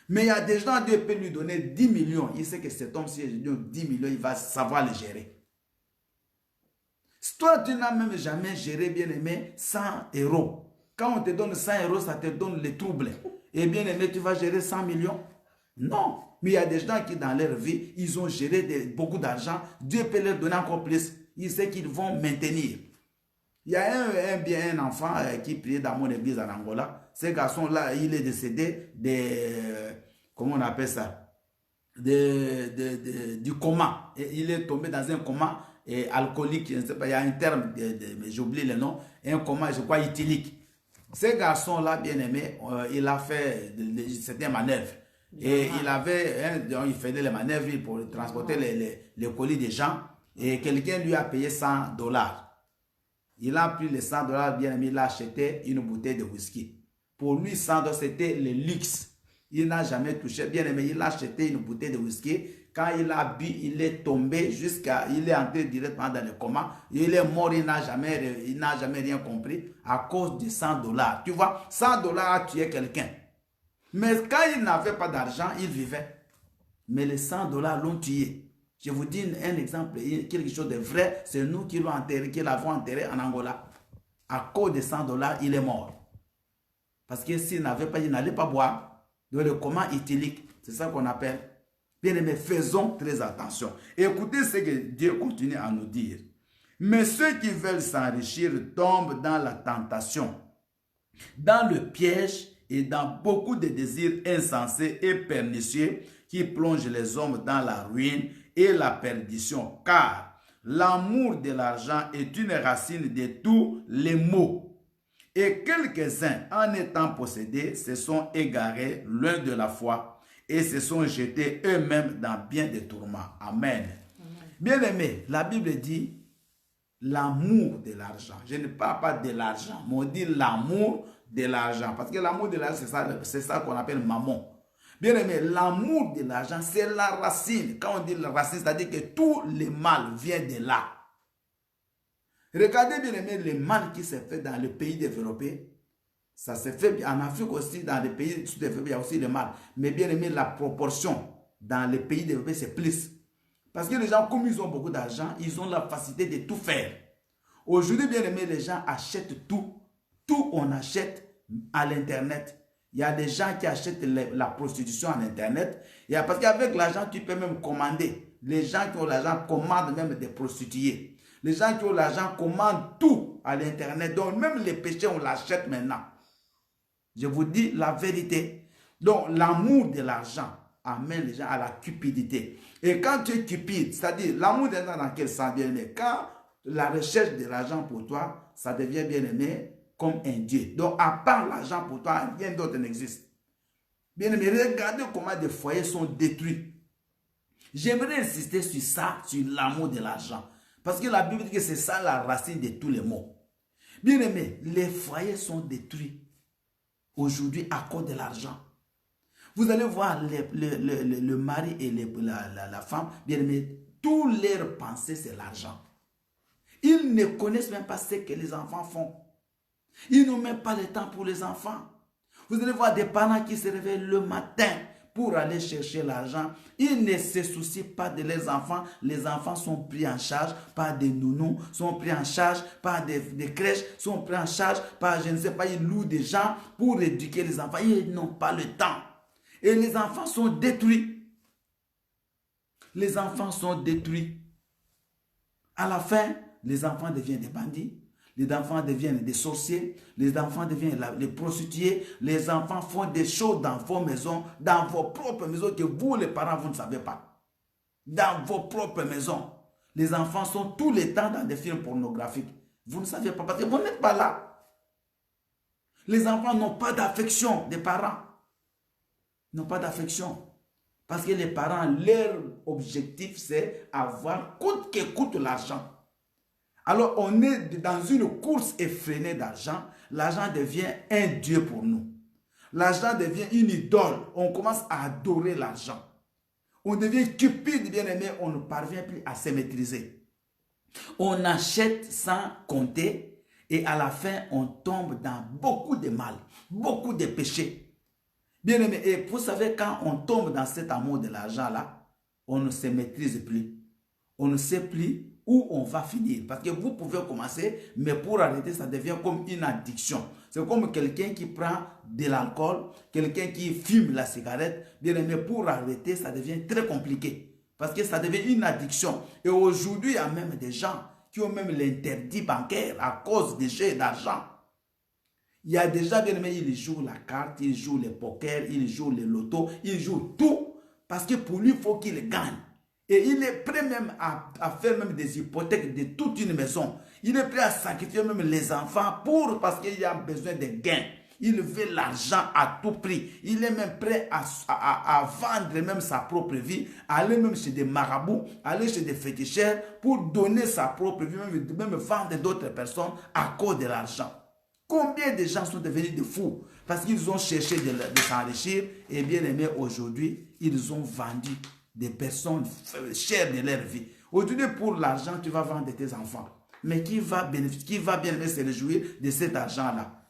Mais il y a des gens, Dieu peut lui donner 10 millions. Il sait que cet homme, si il donne 10 millions, il va savoir le gérer. Toi, tu n'as même jamais géré, bien aimé, 100 euros. Quand on te donne 100 euros, ça te donne les troubles. Et bien aimé, tu vas gérer 100 millions? Non. Mais il y a des gens qui, dans leur vie, ils ont géré beaucoup d'argent. Dieu peut leur donner encore plus. Il sait qu'ils vont maintenir. Il y a un enfant qui priait dans mon église en Angola. Ce garçon-là, il est décédé comment on appelle ça? Du coma. Et il est tombé dans un coma alcoolique. Je ne sais pas, il y a un terme, j'oublie le nom. Un coma, je crois, éthylique. Ce garçon-là, bien aimé, il a fait certaines manœuvres. Et il faisait les manœuvres pour transporter les colis des gens. Et quelqu'un lui a payé 100 $. Il a pris les 100 $, bien aimé, il a acheté une bouteille de whisky. Pour lui, 100 $, c'était le luxe. Il n'a jamais touché. Bien aimé, il a acheté une bouteille de whisky. Quand il a bu, il est tombé il est entré directement dans le coma. Il est mort, il n'a jamais rien compris à cause de 100 $. Tu vois, 100 $ a tué quelqu'un. Mais quand il n'avait pas d'argent, il vivait. Mais les 100 dollars l'ont tué. Je vous dis un exemple, quelque chose de vrai. C'est nous qui l'avons enterré en Angola. À cause de 100 dollars, il est mort. Parce que s'il n'avait pas, il n'allait pas boire. Donc le coma éthylique, c'est ça qu'on appelle. Bien aimé, faisons très attention. Et écoutez ce que Dieu continue à nous dire. Mais ceux qui veulent s'enrichir tombent dans la tentation, dans le piège et dans beaucoup de désirs insensés et pernicieux qui plongent les hommes dans la ruine et la perdition. Car l'amour de l'argent est une racine de tous les maux. Et quelques-uns, en étant possédés, se sont égarés loin de la foi et se sont jetés eux-mêmes dans bien des tourments. Amen. Bien-aimés, la Bible dit l'amour de l'argent. Je ne parle pas de l'argent, mais on dit l'amour de l'argent. Parce que l'amour de l'argent, c'est ça qu'on appelle mammon. Bien-aimé, l'amour de l'argent, c'est la racine. Quand on dit la racine, c'est-à-dire que tout le mal vient de là. Regardez bien aimé le mal qui s'est fait dans les pays développés. Ça s'est fait en Afrique aussi, dans les pays sous-développés, il y a aussi le mal. Mais bien aimé, la proportion dans les pays développés, c'est plus. Parce que les gens, comme ils ont beaucoup d'argent, ils ont la facilité de tout faire. Aujourd'hui, bien aimé, les gens achètent tout. Tout, on achète à l'Internet. Il y a des gens qui achètent la prostitution à l'Internet. Parce qu'avec l'argent, tu peux même commander. Les gens qui ont l'argent commandent même des prostituées. Les gens qui ont l'argent commandent tout à l'Internet. Donc, même les péchés, on l'achète maintenant. Je vous dis la vérité. Donc, l'amour de l'argent amène les gens à la cupidité. Et quand tu es cupide, c'est-à-dire l'amour de l'argent dans quel sens, bien aimé? Quand la recherche de l'argent pour toi, ça devient bien aimé comme un Dieu. Donc, à part l'argent pour toi, rien d'autre n'existe. Bien aimé, regardez comment des foyers sont détruits. J'aimerais insister sur ça, sur l'amour de l'argent. Parce que la Bible dit que c'est ça la racine de tous les maux. Bien aimé, les foyers sont détruits aujourd'hui à cause de l'argent. Vous allez voir le mari et la femme, bien aimé, tous leurs pensées, c'est l'argent. Ils ne connaissent même pas ce que les enfants font. Ils n'ont même pas le temps pour les enfants. Vous allez voir des parents qui se réveillent le matin pour aller chercher l'argent. Ils ne se soucient pas de leurs enfants. Les enfants sont pris en charge par des nounous, sont pris en charge par des crèches, sont pris en charge par, je ne sais pas, ils louent des gens pour éduquer les enfants. Ils n'ont pas le temps. Et les enfants sont détruits. Les enfants sont détruits. À la fin, les enfants deviennent des bandits. Les enfants deviennent des sorciers, les enfants deviennent les prostituées, les enfants font des choses dans vos maisons, dans vos propres maisons que vous, les parents, vous ne savez pas. Dans vos propres maisons. Les enfants sont tout le temps dans des films pornographiques. Vous ne savez pas parce que vous n'êtes pas là. Les enfants n'ont pas d'affection des parents. Ils n'ont pas d'affection. Parce que les parents, leur objectif, c'est avoir coûte que coûte l'argent. Alors, on est dans une course effrénée d'argent. L'argent devient un Dieu pour nous. L'argent devient une idole. On commence à adorer l'argent. On devient cupide, bien aimé. On ne parvient plus à se maîtriser. On achète sans compter. Et à la fin, on tombe dans beaucoup de mal. Beaucoup de péchés. Bien aimé, et vous savez, quand on tombe dans cet amour de l'argent-là, on ne se maîtrise plus. On ne sait plus où on va finir. Parce que vous pouvez commencer, mais pour arrêter, ça devient comme une addiction. C'est comme quelqu'un qui prend de l'alcool, quelqu'un qui fume la cigarette. Bien aimé, pour arrêter, ça devient très compliqué. Parce que ça devient une addiction. Et aujourd'hui, il y a même des gens qui ont même l'interdit bancaire à cause des jeux d'argent. Il y a des gens, bien aimé, ils jouent la carte, ils jouent le poker, ils jouent le loto, ils jouent tout. Parce que pour lui, il faut qu'il gagne. Et il est prêt même à faire même des hypothèques de toute une maison. Il est prêt à sacrifier même les enfants parce qu'il y a besoin de gains. Il veut l'argent à tout prix. Il est même prêt à vendre même sa propre vie, aller même chez des marabouts, aller chez des féticheurs pour donner sa propre vie, même vendre d'autres personnes à cause de l'argent. Combien de gens sont devenus des fous parce qu'ils ont cherché de s'enrichir et bien aimé aujourd'hui, ils ont vendu des personnes chères de leur vie. Aujourd'hui, pour l'argent, tu vas vendre tes enfants. Mais qui va bénéficier, qui va bien se réjouir de cet argent-là?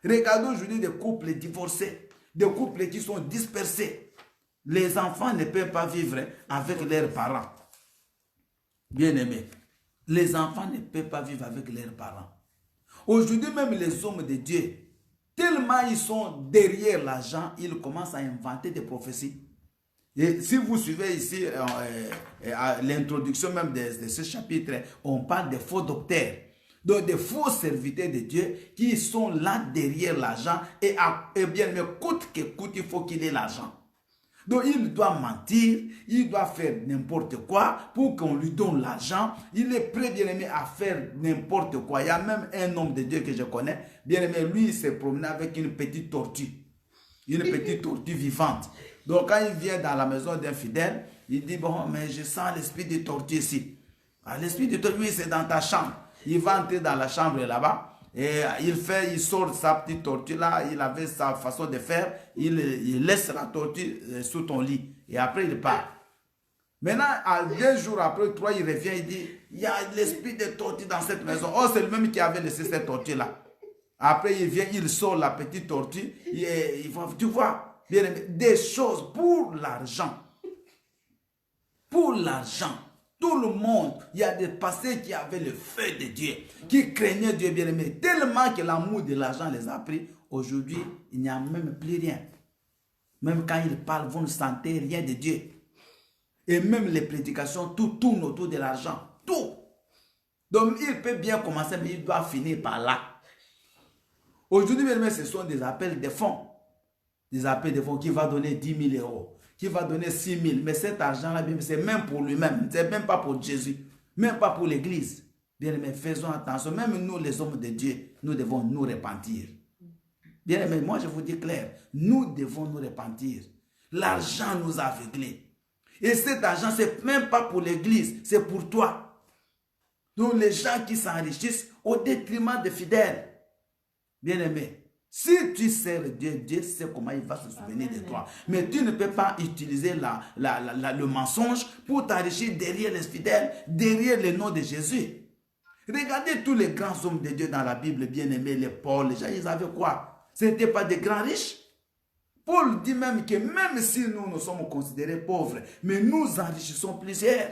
Regardons aujourd'hui des couples divorcés. des couples qui sont dispersés. Les enfants ne peuvent pas vivre avec leurs parents. Bien-aimés, les enfants ne peuvent pas vivre avec leurs parents. Aujourd'hui, même les hommes de Dieu, tellement ils sont derrière l'argent, ils commencent à inventer des prophéties. Et si vous suivez ici l'introduction même de ce chapitre, on parle des faux docteurs. Donc des faux serviteurs de Dieu qui sont là derrière l'argent et bien, mais coûte que coûte, il faut qu'il ait l'argent. Donc il doit mentir, il doit faire n'importe quoi pour qu'on lui donne l'argent. Il est prêt, bien aimé, à faire n'importe quoi. Il y a même un homme de Dieu que je connais, bien aimé, lui il s'est promené avec une petite tortue vivante. Donc quand il vient dans la maison d'un fidèle, il dit, bon, mais je sens l'esprit de tortue ici. L'esprit de tortue, c'est dans ta chambre. Il va entrer dans la chambre là-bas. Et il sort sa petite tortue là, il avait sa façon de faire, il laisse la tortue sous ton lit et après il part. Maintenant, 2 jours après, 3, il revient, il dit, il y a l'esprit de tortue dans cette maison. Oh, c'est le même qui avait laissé cette tortue là. Après, il vient, il sort la petite tortue, tu vois, bien aimé, des choses pour l'argent. Pour l'argent. Tout le monde, il y a des passés qui avaient le feu de Dieu, qui craignaient Dieu bien-aimé, tellement que l'amour de l'argent les a pris. Aujourd'hui, il n'y a même plus rien. Même quand ils parlent, vous ne sentez rien de Dieu. Et même les prédications, tout tourne autour de l'argent. Tout. Donc, il peut bien commencer, mais il doit finir par là. Aujourd'hui, bien-aimé, ce sont des appels de fonds. Des appels de fonds qui vont donner 10 000 euros. Qui va donner 6 000. Mais cet argent-là, c'est même pour lui-même. C'est même pas pour Jésus. Même pas pour l'église. Bien aimé, faisons attention. Même nous, les hommes de Dieu, nous devons nous repentir. Bien aimé, moi je vous dis clair. Nous devons nous repentir. L'argent nous a aveuglés. Et cet argent, c'est même pas pour l'église. C'est pour toi. Donc les gens qui s'enrichissent au détriment des fidèles. Bien aimé. Si tu sers Dieu, Dieu sait comment il va se souvenir de toi. Mais tu ne peux pas utiliser le mensonge pour t'enrichir derrière les fidèles, derrière le nom de Jésus. Regardez tous les grands hommes de Dieu dans la Bible, bien-aimés, les Paul, les gens, ils avaient quoi? Ce n'étaient pas des grands riches. Paul dit même que même si nous sommes considérés pauvres, mais nous enrichissons plusieurs.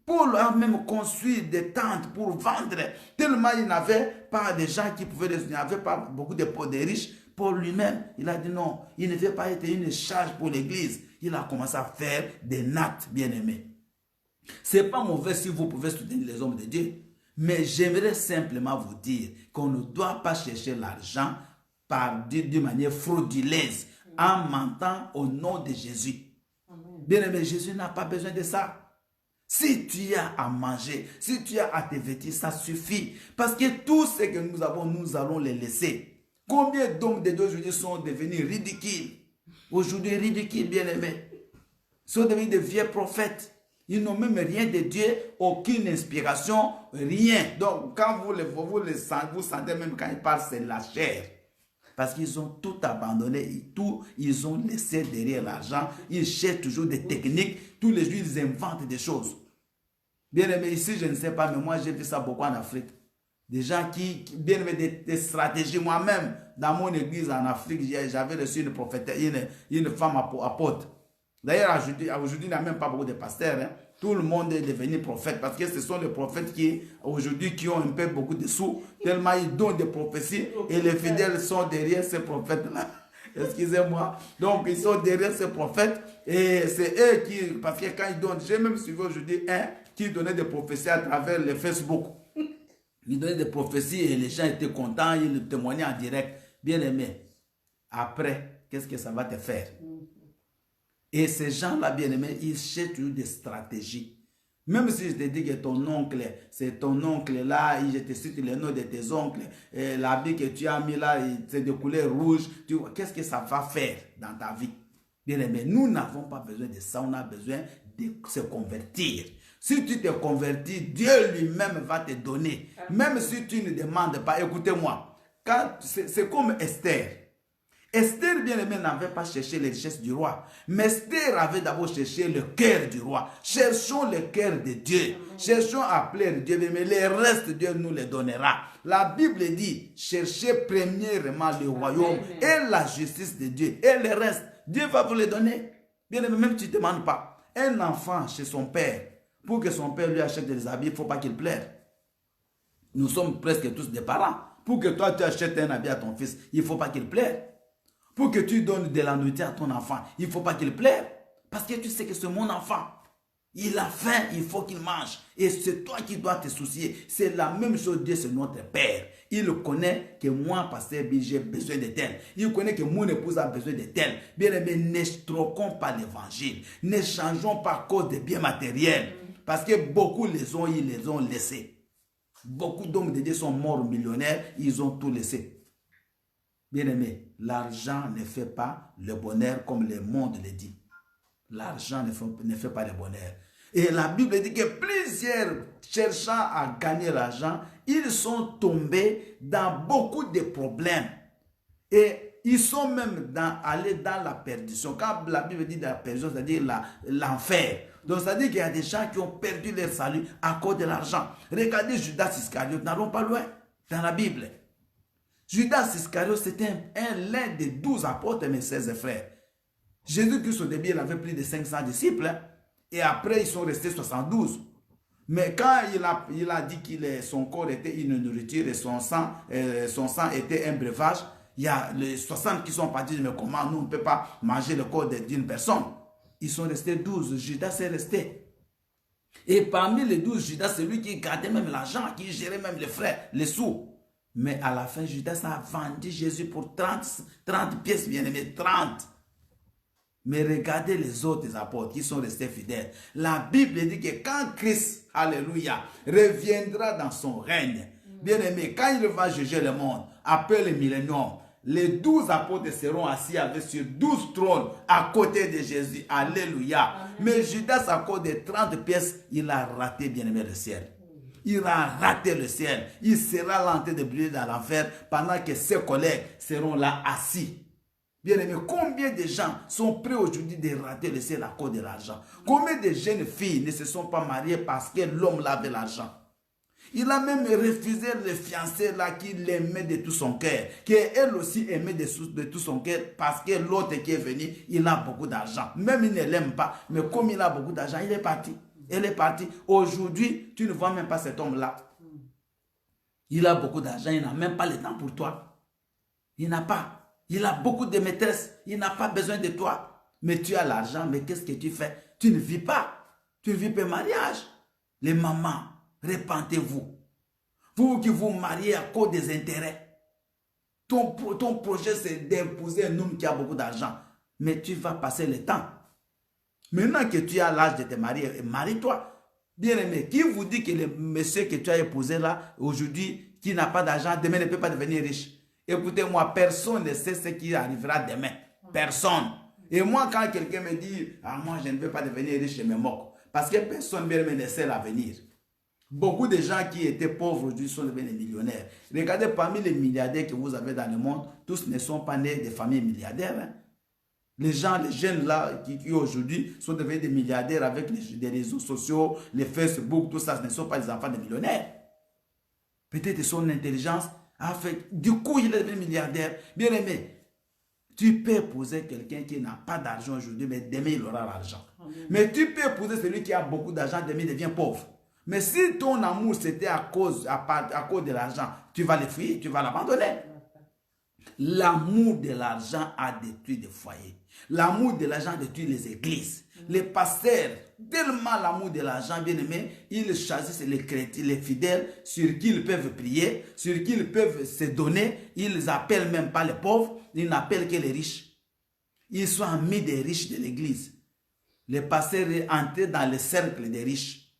Paul a même construit des tentes pour vendre, tellement il n'avait pas de gens qui pouvaient il n'avait pas beaucoup de riches. Paul lui-même, il a dit non, il ne veut pas être une charge pour l'église. Il a commencé à faire des nattes, bien-aimés. Ce n'est pas mauvais si vous pouvez soutenir les hommes de Dieu, mais j'aimerais simplement vous dire qu'on ne doit pas chercher l'argent d'une manière frauduleuse, en mentant au nom de Jésus. Bien-aimé, Jésus n'a pas besoin de ça. Si tu as à manger, si tu as à te vêtir, ça suffit. Parce que tout ce que nous avons, nous allons les laisser. Combien d'hommes de Dieu aujourd'hui sont devenus ridicules? Aujourd'hui, ridicules, bien-aimés. Ils sont devenus des vieux prophètes. Ils n'ont même rien de Dieu, aucune inspiration, rien. Donc, quand vous sentez même quand ils parlent, c'est la chair. Parce qu'ils ont tout abandonné, ils ont laissé derrière l'argent. Ils cherchent toujours des techniques. Tous les jours, ils inventent des choses. Bien aimé, ici, je ne sais pas, mais moi, j'ai vu ça beaucoup en Afrique. Des gens qui bien aimé, des stratégies. Moi-même, dans mon église en Afrique, j'avais reçu une prophétesse, une femme apôtre. D'ailleurs, aujourd'hui, il n'y a même pas beaucoup de pasteurs. Hein. Tout le monde est devenu prophète parce que ce sont les prophètes qui, aujourd'hui, qui ont un peu beaucoup de sous, tellement ils donnent des prophéties et les fidèles sont derrière ces prophètes-là. Excusez-moi. Donc, ils sont derrière ces prophètes et c'est eux qui, parce que quand ils donnent, j'ai même suivi aujourd'hui un qui donnait des prophéties à travers le Facebook. Il donnait des prophéties et les gens étaient contents, ils témoignaient en direct. Bien aimé. Après, qu'est-ce que ça va te faire? Et ces gens-là, bien aimés, ils cherchent toujours des stratégies. Même si je te dis que ton oncle, c'est ton oncle là, je te cite le nom de tes oncles, l'habit que tu as mis là, c'est de couleur rouge, qu'est-ce que ça va faire dans ta vie? Bien aimé, nous n'avons pas besoin de ça, on a besoin de se convertir. Si tu te convertis, Dieu lui-même va te donner. Même si tu ne demandes pas, écoutez-moi, c'est comme Esther. Esther, bien aimé, n'avait pas cherché les richesses du roi. Mais Esther avait d'abord cherché le cœur du roi. Cherchons le cœur de Dieu. Cherchons à plaire Dieu, mais les restes, Dieu nous les donnera. La Bible dit, cherchez premièrement le royaume et la justice de Dieu. Et le reste, Dieu va vous les donner. Bien aimé, même si tu ne demandes pas. Un enfant chez son père, pour que son père lui achète des habits, il ne faut pas qu'il plaire. Nous sommes presque tous des parents. Pour que toi, tu achètes un habit à ton fils, il ne faut pas qu'il plaire. Pour que tu donnes de la nourriture à ton enfant, il ne faut pas qu'il plaire. Parce que tu sais que c'est mon enfant. Il a faim, il faut qu'il mange. Et c'est toi qui dois te soucier. C'est la même chose, Dieu, c'est notre Père. Il connaît que moi, pasteur, j'ai besoin de tel. Il connaît que mon épouse a besoin de tel. Bien aimé, ne troquons pas l'évangile. Ne changeons pas à cause des biens matériels. Parce que beaucoup ils les ont laissés. Beaucoup d'hommes de Dieu sont morts millionnaires, ils ont tout laissé. Bien-aimé, l'argent ne fait pas le bonheur comme le monde le dit. L'argent ne fait pas le bonheur. Et la Bible dit que plusieurs cherchant à gagner l'argent, ils sont tombés dans beaucoup de problèmes. Et ils sont même allés dans la perdition. Quand la Bible dit la perdition, c'est-à-dire l'enfer. Donc, ça veut dire qu'il y a des gens qui ont perdu leur salut à cause de l'argent. Regardez Judas Iscariote, n'allons pas loin dans la Bible. Judas Iscariote, c'était l'un des 12 apôtres, mes 16 frères. Jésus-Christ, au début, il avait plus de 500 disciples. Et après, ils sont restés 72. Mais quand il a dit que son corps était une nourriture et son sang était un breuvage, il y a les 60 qui sont partis. Mais comment nous, on ne peut pas manger le corps d'une personne? Ils sont restés 12. Judas est resté. Et parmi les 12, Judas, c'est lui qui gardait même l'argent, qui gérait même les frais, les sous. Mais à la fin, Judas a vendu Jésus pour 30 pièces, bien aimé, 30. Mais regardez les autres apôtres qui sont restés fidèles. La Bible dit que quand Christ, alléluia, reviendra dans son règne, bien aimé, quand il va juger le monde, après le millénium, les 12 apôtres seront assis avec sur 12 trônes à côté de Jésus. Alléluia. Amen. Mais Judas, à cause de 30 pièces, il a raté, bien aimé, le ciel. Il a raté le ciel. Il sera là en train de brûler dans l'enfer pendant que ses collègues seront là assis. Bien aimé, combien de gens sont prêts aujourd'hui de rater le ciel à cause de l'argent? Combien de jeunes filles ne se sont pas mariées parce que l'homme avait l'argent? Il a même refusé le fiancé là qui l'aimait de tout son cœur, qui elle aussi aimait de tout son cœur parce que l'autre qui est venu, il a beaucoup d'argent. Même il ne l'aime pas, mais comme il a beaucoup d'argent, il est parti. Elle est partie. Aujourd'hui, tu ne vois même pas cet homme-là. Il a beaucoup d'argent, il n'a même pas le temps pour toi. Il n'a pas. Il a beaucoup de maîtresses, il n'a pas besoin de toi. Mais tu as l'argent, mais qu'est-ce que tu fais? Tu ne vis pas. Tu ne vis pas mariage. Les mamans, repentez-vous. Vous qui vous mariez à cause des intérêts. Ton projet, c'est d'épouser un homme qui a beaucoup d'argent. Mais tu vas passer le temps. Maintenant que tu as l'âge de te marier, marie-toi. Bien aimé, qui vous dit que le monsieur que tu as épousé là, aujourd'hui, qui n'a pas d'argent, demain ne peut pas devenir riche? Écoutez-moi, personne ne sait ce qui arrivera demain. Personne. Et moi, quand quelqu'un me dit, ah, moi, je ne veux pas devenir riche, je me moque. Parce que personne ne sait l'avenir. Beaucoup de gens qui étaient pauvres aujourd'hui sont devenus millionnaires. Regardez, parmi les milliardaires que vous avez dans le monde, tous ne sont pas nés de familles milliardaires. Hein. Les jeunes là, qui aujourd'hui sont devenus des milliardaires avec les réseaux sociaux, les Facebook, tout ça, ce ne sont pas des enfants de millionnaires. Peut-être son intelligence a fait, du coup, il est devenu milliardaire. Bien aimé, tu peux épouser quelqu'un qui n'a pas d'argent aujourd'hui, mais demain, il aura l'argent. Mais tu peux épouser celui qui a beaucoup d'argent, demain, il devient pauvre. Mais si ton amour, c'était à cause de l'argent, tu vas le fuir, tu vas l'abandonner. L'amour de l'argent a détruit des foyers. L'amour de l'argent détruit les églises. Les pasteurs, tellement l'amour de l'argent, bien aimé, ils choisissent les chrétiens, les fidèles, sur qui ils peuvent prier, sur qui ils peuvent se donner. Ils n'appellent même pas les pauvres, ils n'appellent que les riches. Ils sont amis des riches de l'église. Les pasteurs entrent dans le cercle des riches.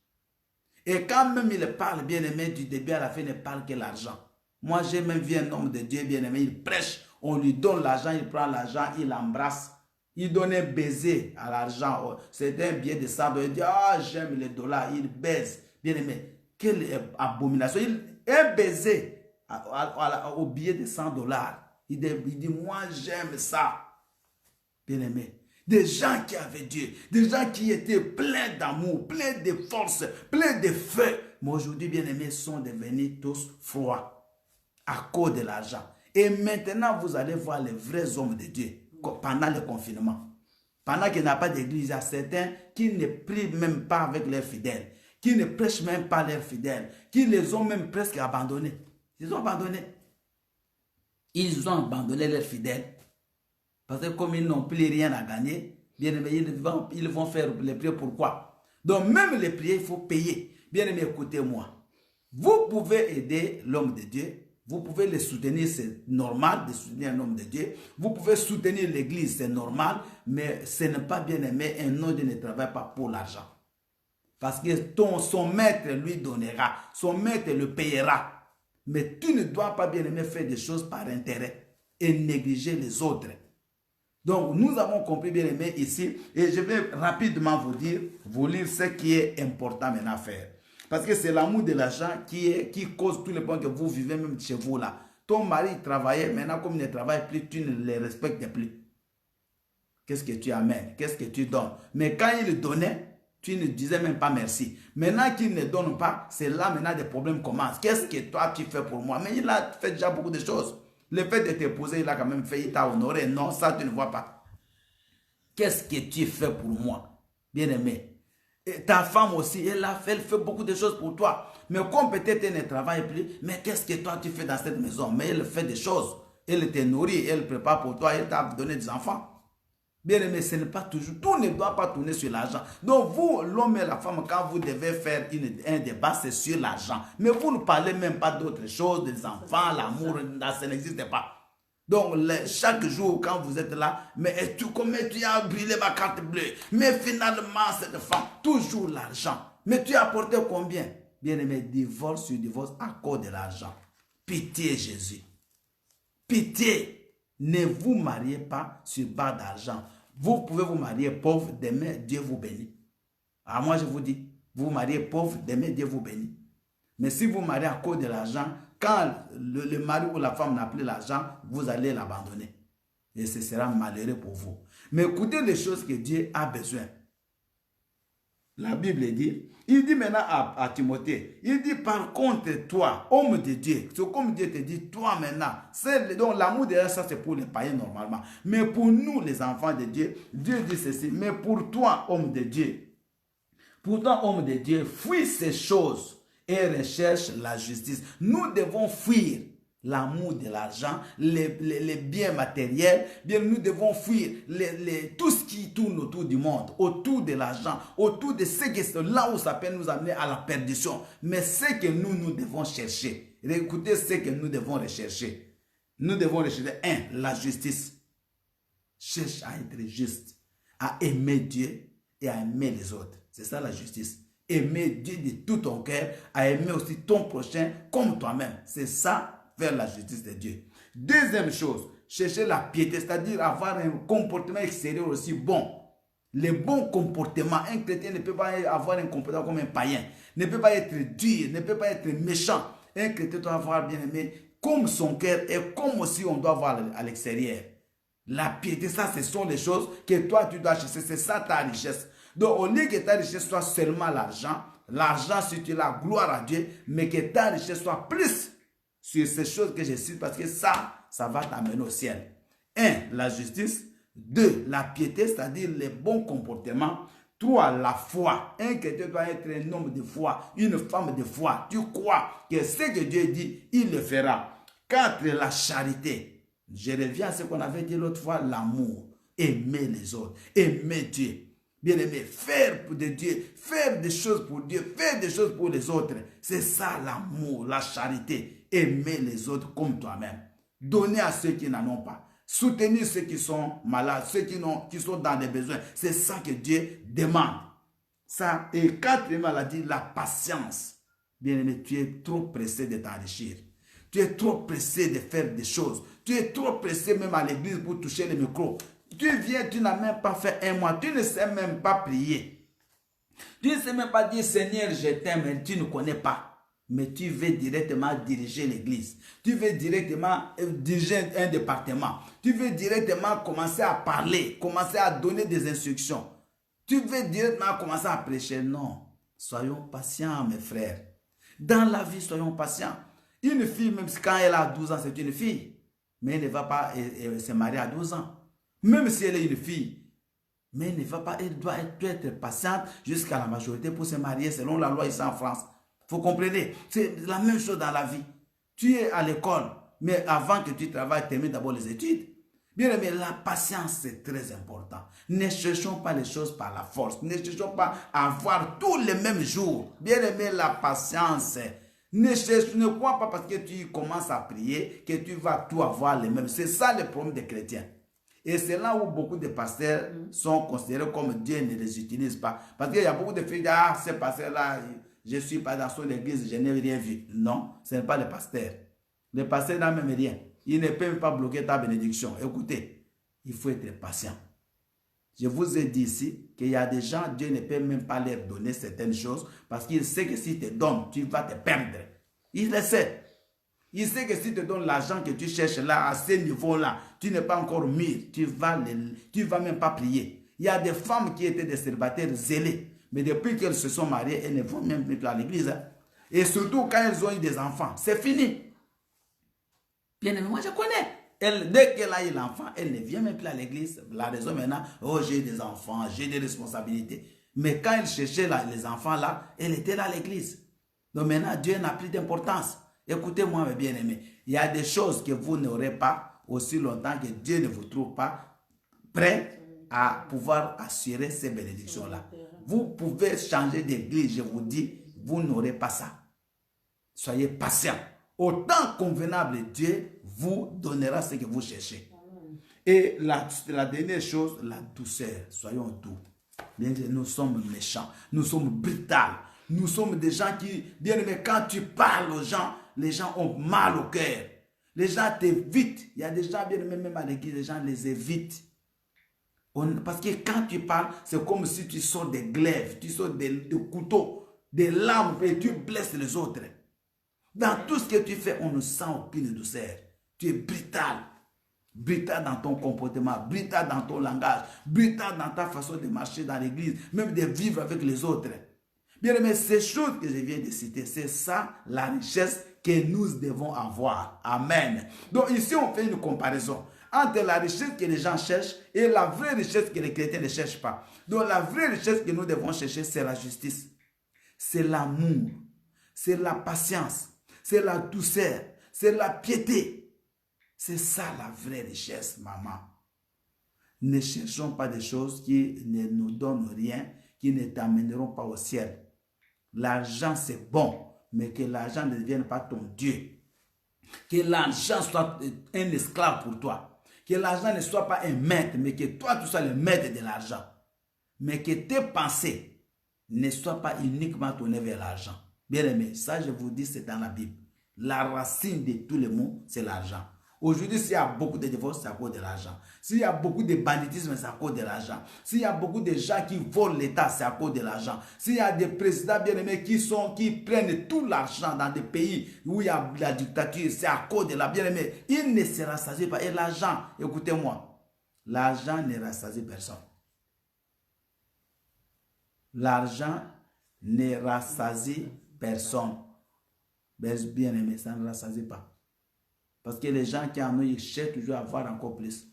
Et quand même ils parlent, bien aimé, du début à la fin, ils ne parlent que l'argent. Moi, j'ai même vu un homme de Dieu, bien aimé, il prêche, on lui donne l'argent, il prend l'argent, il l'embrasse. Il donne un baiser à l'argent. C'est un billet de 100 $. Il dit, ah, j'aime les dollars. Il baise. Bien aimé, quelle abomination. Un baiser au billet de 100 $. Il dit, moi j'aime ça. Bien-aimé. Des gens qui avaient Dieu, des gens qui étaient pleins d'amour, pleins de force, pleins de feu. Mais aujourd'hui, bien-aimés, sont devenus tous froids à cause de l'argent. Et maintenant, vous allez voir les vrais hommes de Dieu pendant le confinement. Pendant qu'il n'y a pas d'église, il y a certains qui ne prient même pas avec leurs fidèles, qui ne prêchent même pas leurs fidèles, qui les ont même presque abandonnés. Ils ont abandonné. Ils ont abandonné leurs fidèles. Parce que comme ils n'ont plus rien à gagner, bien aimé, ils vont faire les prières. Pourquoi? Donc même les prières, il faut payer. Bien aimé, écoutez-moi. Vous pouvez aider l'homme de Dieu. Vous pouvez le soutenir, c'est normal de soutenir un homme de Dieu. Vous pouvez soutenir l'église, c'est normal. Mais ce n'est pas, bien aimé, un homme ne travaille pas pour l'argent. Parce que son maître lui donnera. Son maître le payera. Mais tu ne dois pas, bien aimé, faire des choses par intérêt et négliger les autres. Donc, nous avons compris, bien aimé, ici, et je vais rapidement vous lire ce qui est important maintenant à faire. Parce que c'est l'amour de l'argent qui cause tous les points que vous vivez même chez vous là. Ton mari travaillait, maintenant comme il ne travaille plus, tu ne les respectes plus. Qu'est-ce que tu amènes? Qu'est-ce que tu donnes? Mais quand il donnait, tu ne disais même pas merci. Maintenant qu'il ne donne pas, c'est là maintenant des problèmes commencent. Qu'est-ce que toi tu fais pour moi? Mais il a fait déjà beaucoup de choses. Le fait de t'épouser, il a quand même fait, il t'a honoré. Non, ça, tu ne vois pas. Qu'est-ce que tu fais pour moi, bien-aimé? Ta femme aussi, elle fait beaucoup de choses pour toi. Mais comme peut-être elle ne travaille plus, mais qu'est-ce que toi, tu fais dans cette maison? Mais elle fait des choses. Elle te nourrit, elle prépare pour toi, elle t'a donné des enfants. Bien-aimé, ce n'est pas toujours, tout ne doit pas tourner sur l'argent. Donc vous, l'homme et la femme, quand vous devez faire un débat, c'est sur l'argent. Mais vous ne parlez même pas d'autres choses, des enfants, l'amour, ça n'existe pas. Donc chaque jour, quand vous êtes là, mais comment tu as brûlé ma carte bleue? Mais finalement, cette femme, toujours l'argent. Mais tu as apporté combien? Bien-aimé, divorce sur divorce à cause de l'argent. Pitié, Jésus. Pitié. Ne vous mariez pas sur base d'argent. Vous pouvez vous marier pauvre, demain Dieu vous bénit. Alors moi je vous dis, vous vous mariez pauvre, demain Dieu vous bénit. Mais si vous mariez à cause de l'argent, quand le mari ou la femme n'a plus l'argent, vous allez l'abandonner. Et ce sera malheureux pour vous. Mais écoutez les choses que Dieu a besoin. La Bible dit, il dit maintenant à Timothée, il dit par contre toi, homme de Dieu, c'est comme Dieu te dit, toi maintenant, donc l'amour de ça c'est pour les païens normalement, mais pour nous les enfants de Dieu, Dieu dit ceci, mais pour toi homme de Dieu, fuis ces choses et recherche la justice. Nous devons fuir l'amour de l'argent, les biens matériels, bien nous devons fuir tout ce qui tourne autour du monde, autour de l'argent, autour de ce qui est là où ça peut nous amener à la perdition. Mais ce que nous devons chercher, écoutez ce que nous devons rechercher. Nous devons rechercher, la justice. Cherche à être juste, à aimer Dieu et à aimer les autres. C'est ça la justice. Aimer Dieu de tout ton cœur, à aimer aussi ton prochain comme toi-même. C'est ça, vers la justice de Dieu. Deuxième chose, chercher la piété, c'est-à-dire avoir un comportement extérieur aussi bon. Le bon comportement, un chrétien ne peut pas avoir un comportement comme un païen, ne peut pas être dur, ne peut pas être méchant. Un chrétien doit avoir, bien aimé, comme son cœur et comme aussi on doit voir à l'extérieur. La piété, ça, ce sont les choses que toi, tu dois chercher. C'est ça ta richesse. Donc, au lieu que ta richesse soit seulement l'argent, si tu as la gloire à Dieu, mais que ta richesse soit plus sur ces choses que je cite, parce que ça va t'amener au ciel. 1. La justice. 2. La piété, c'est-à-dire les bons comportements. 3. La foi. Un chrétien doit être un homme de foi, une femme de foi. Tu crois que ce que Dieu dit, il le fera. 4. La charité. Je reviens à ce qu'on avait dit l'autre fois, l'amour. Aimer les autres, aimer Dieu. Bien-aimé, faire pour Dieu, faire des choses pour Dieu, faire des choses pour les autres. C'est ça l'amour, la charité. Aimer les autres comme toi-même. Donner à ceux qui n'en ont pas. Soutenir ceux qui sont malades, ceux qui sont dans des besoins. C'est ça que Dieu demande. Ça, et quatrièmement, il a dit la patience. Bien-aimé, tu es trop pressé de t'enrichir. Tu es trop pressé de faire des choses. Tu es trop pressé même à l'église pour toucher le micro. Tu viens, tu n'as même pas fait un mois. Tu ne sais même pas prier. Tu ne sais même pas dire Seigneur, je t'aime, mais tu ne connais pas. mais tu veux directement diriger l'église. Tu veux directement diriger un département. Tu veux directement commencer à parler, commencer à donner des instructions. Tu veux directement commencer à prêcher. Non, soyons patients, mes frères. Dans la vie, soyons patients. Une fille, même quand elle a 12 ans, c'est une fille. Mais elle ne va pas se marier à 12 ans. Même si elle est une fille. Mais elle ne va pas, elle doit être patiente jusqu'à la majorité pour se marier selon la loi ici en France. Vous comprenez? C'est la même chose dans la vie. Tu es à l'école, mais avant que tu travailles, termine d'abord les études. Bien aimé, la patience, c'est très important. Ne cherchons pas les choses par la force. Ne cherchons pas à avoir tous les mêmes jours. Bien aimé, la patience. Ne crois pas parce que tu commences à prier que tu vas tout avoir les mêmes. C'est ça le problème des chrétiens. Et c'est là où beaucoup de pasteurs sont considérés comme Dieu ne les utilise pas. Parce qu'il y a beaucoup de filles qui disent, ah, ce pasteur-là, je ne suis pas dans son église, je n'ai rien vu. Non, ce n'est pas le pasteur. Le pasteur n'a même rien. Il ne peut même pas bloquer ta bénédiction. Écoutez, il faut être patient. Je vous ai dit ici qu'il y a des gens, Dieu ne peut même pas leur donner certaines choses parce qu'il sait que s'il te donne, tu vas te perdre. Il le sait. Il sait que si tu te donnes l'argent que tu cherches là, à ce niveau-là, tu n'es pas encore mûr. Tu vas même pas prier. Il y a des femmes qui étaient des célibataires zélés. Mais depuis qu'elles se sont mariées, elles ne vont même plus à l'église. Hein. Et surtout quand elles ont eu des enfants, c'est fini. Bien aimé, moi je connais. Dès qu'elle a eu l'enfant, elle ne vient même plus à l'église. La raison maintenant, oh j'ai des enfants, j'ai des responsabilités. Mais quand elle cherchait là, les enfants là, elle était là à l'église. Donc maintenant, Dieu n'a plus d'importance. Écoutez-moi mes bien-aimés, il y a des choses que vous n'aurez pas aussi longtemps que Dieu ne vous trouve pas prêt à pouvoir assurer ces bénédictions-là. Vous pouvez changer d'église, je vous dis, vous n'aurez pas ça. Soyez patient. Au temps convenable, Dieu vous donnera ce que vous cherchez. Et la dernière chose, la douceur. Soyons doux. Nous sommes méchants, nous sommes brutals. Nous sommes des gens qui, bien aimés, quand tu parles aux gens, les gens ont mal au cœur. Les gens t'évitent. Il y a des gens, bien aimés, même à l'église, les gens les évitent. Parce que quand tu parles, c'est comme si tu sors des glaives, tu sors des couteaux, des lames et tu blesses les autres. Dans tout ce que tu fais, on ne sent aucune douceur. Tu es brutal. Brutal dans ton comportement, brutal dans ton langage, brutal dans ta façon de marcher dans l'église, même de vivre avec les autres. Bien aimé, ces choses que je viens de citer, c'est ça la richesse que nous devons avoir. Amen. Donc ici, on fait une comparaison entre la richesse que les gens cherchent et la vraie richesse que les chrétiens ne cherchent pas. Donc la vraie richesse que nous devons chercher, c'est la justice, c'est l'amour, c'est la patience, c'est la douceur, c'est la piété. C'est ça la vraie richesse, maman. Ne cherchons pas des choses qui ne nous donnent rien, qui ne t'amèneront pas au ciel. L'argent, c'est bon, mais que l'argent ne devienne pas ton Dieu. Que l'argent soit un esclave pour toi. Que l'argent ne soit pas un maître, mais que toi, tu sois le maître de l'argent. Mais que tes pensées ne soient pas uniquement tournées vers l'argent. Bien aimé, ça je vous dis, c'est dans la Bible. La racine de tous les maux, c'est l'argent. Aujourd'hui, s'il y a beaucoup de divorces, c'est à cause de l'argent. S'il y a beaucoup de banditisme, c'est à cause de l'argent. S'il y a beaucoup de gens qui volent l'État, c'est à cause de l'argent. S'il y a des présidents bien-aimés qui prennent tout l'argent dans des pays où il y a la dictature, c'est à cause de la bien-aimée. Il ne se rassasie pas. Et l'argent, écoutez-moi, l'argent ne rassasie personne. L'argent ne rassasie personne. Bien-aimé, ça ne rassasie pas. Parce que les gens qui en ont, ils cherchent toujours à avoir encore plus.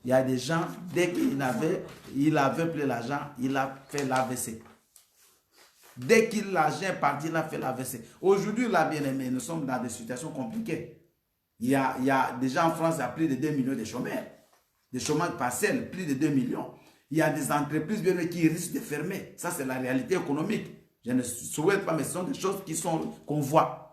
Il y a des gens, dès qu'il avait plus l'argent, il a fait l'AVC. Dès que l'argent est parti, il a fait l'AVC. Aujourd'hui, là, bien aimé, nous sommes dans des situations compliquées. Il y a déjà en France, il y a plus de 2 millions de chômeurs. Des chômages partiels, plus de 2 millions. Il y a des entreprises bien aimées qui risquent de fermer. Ça, c'est la réalité économique. Je ne souhaite pas, mais ce sont des choses qu'on voit.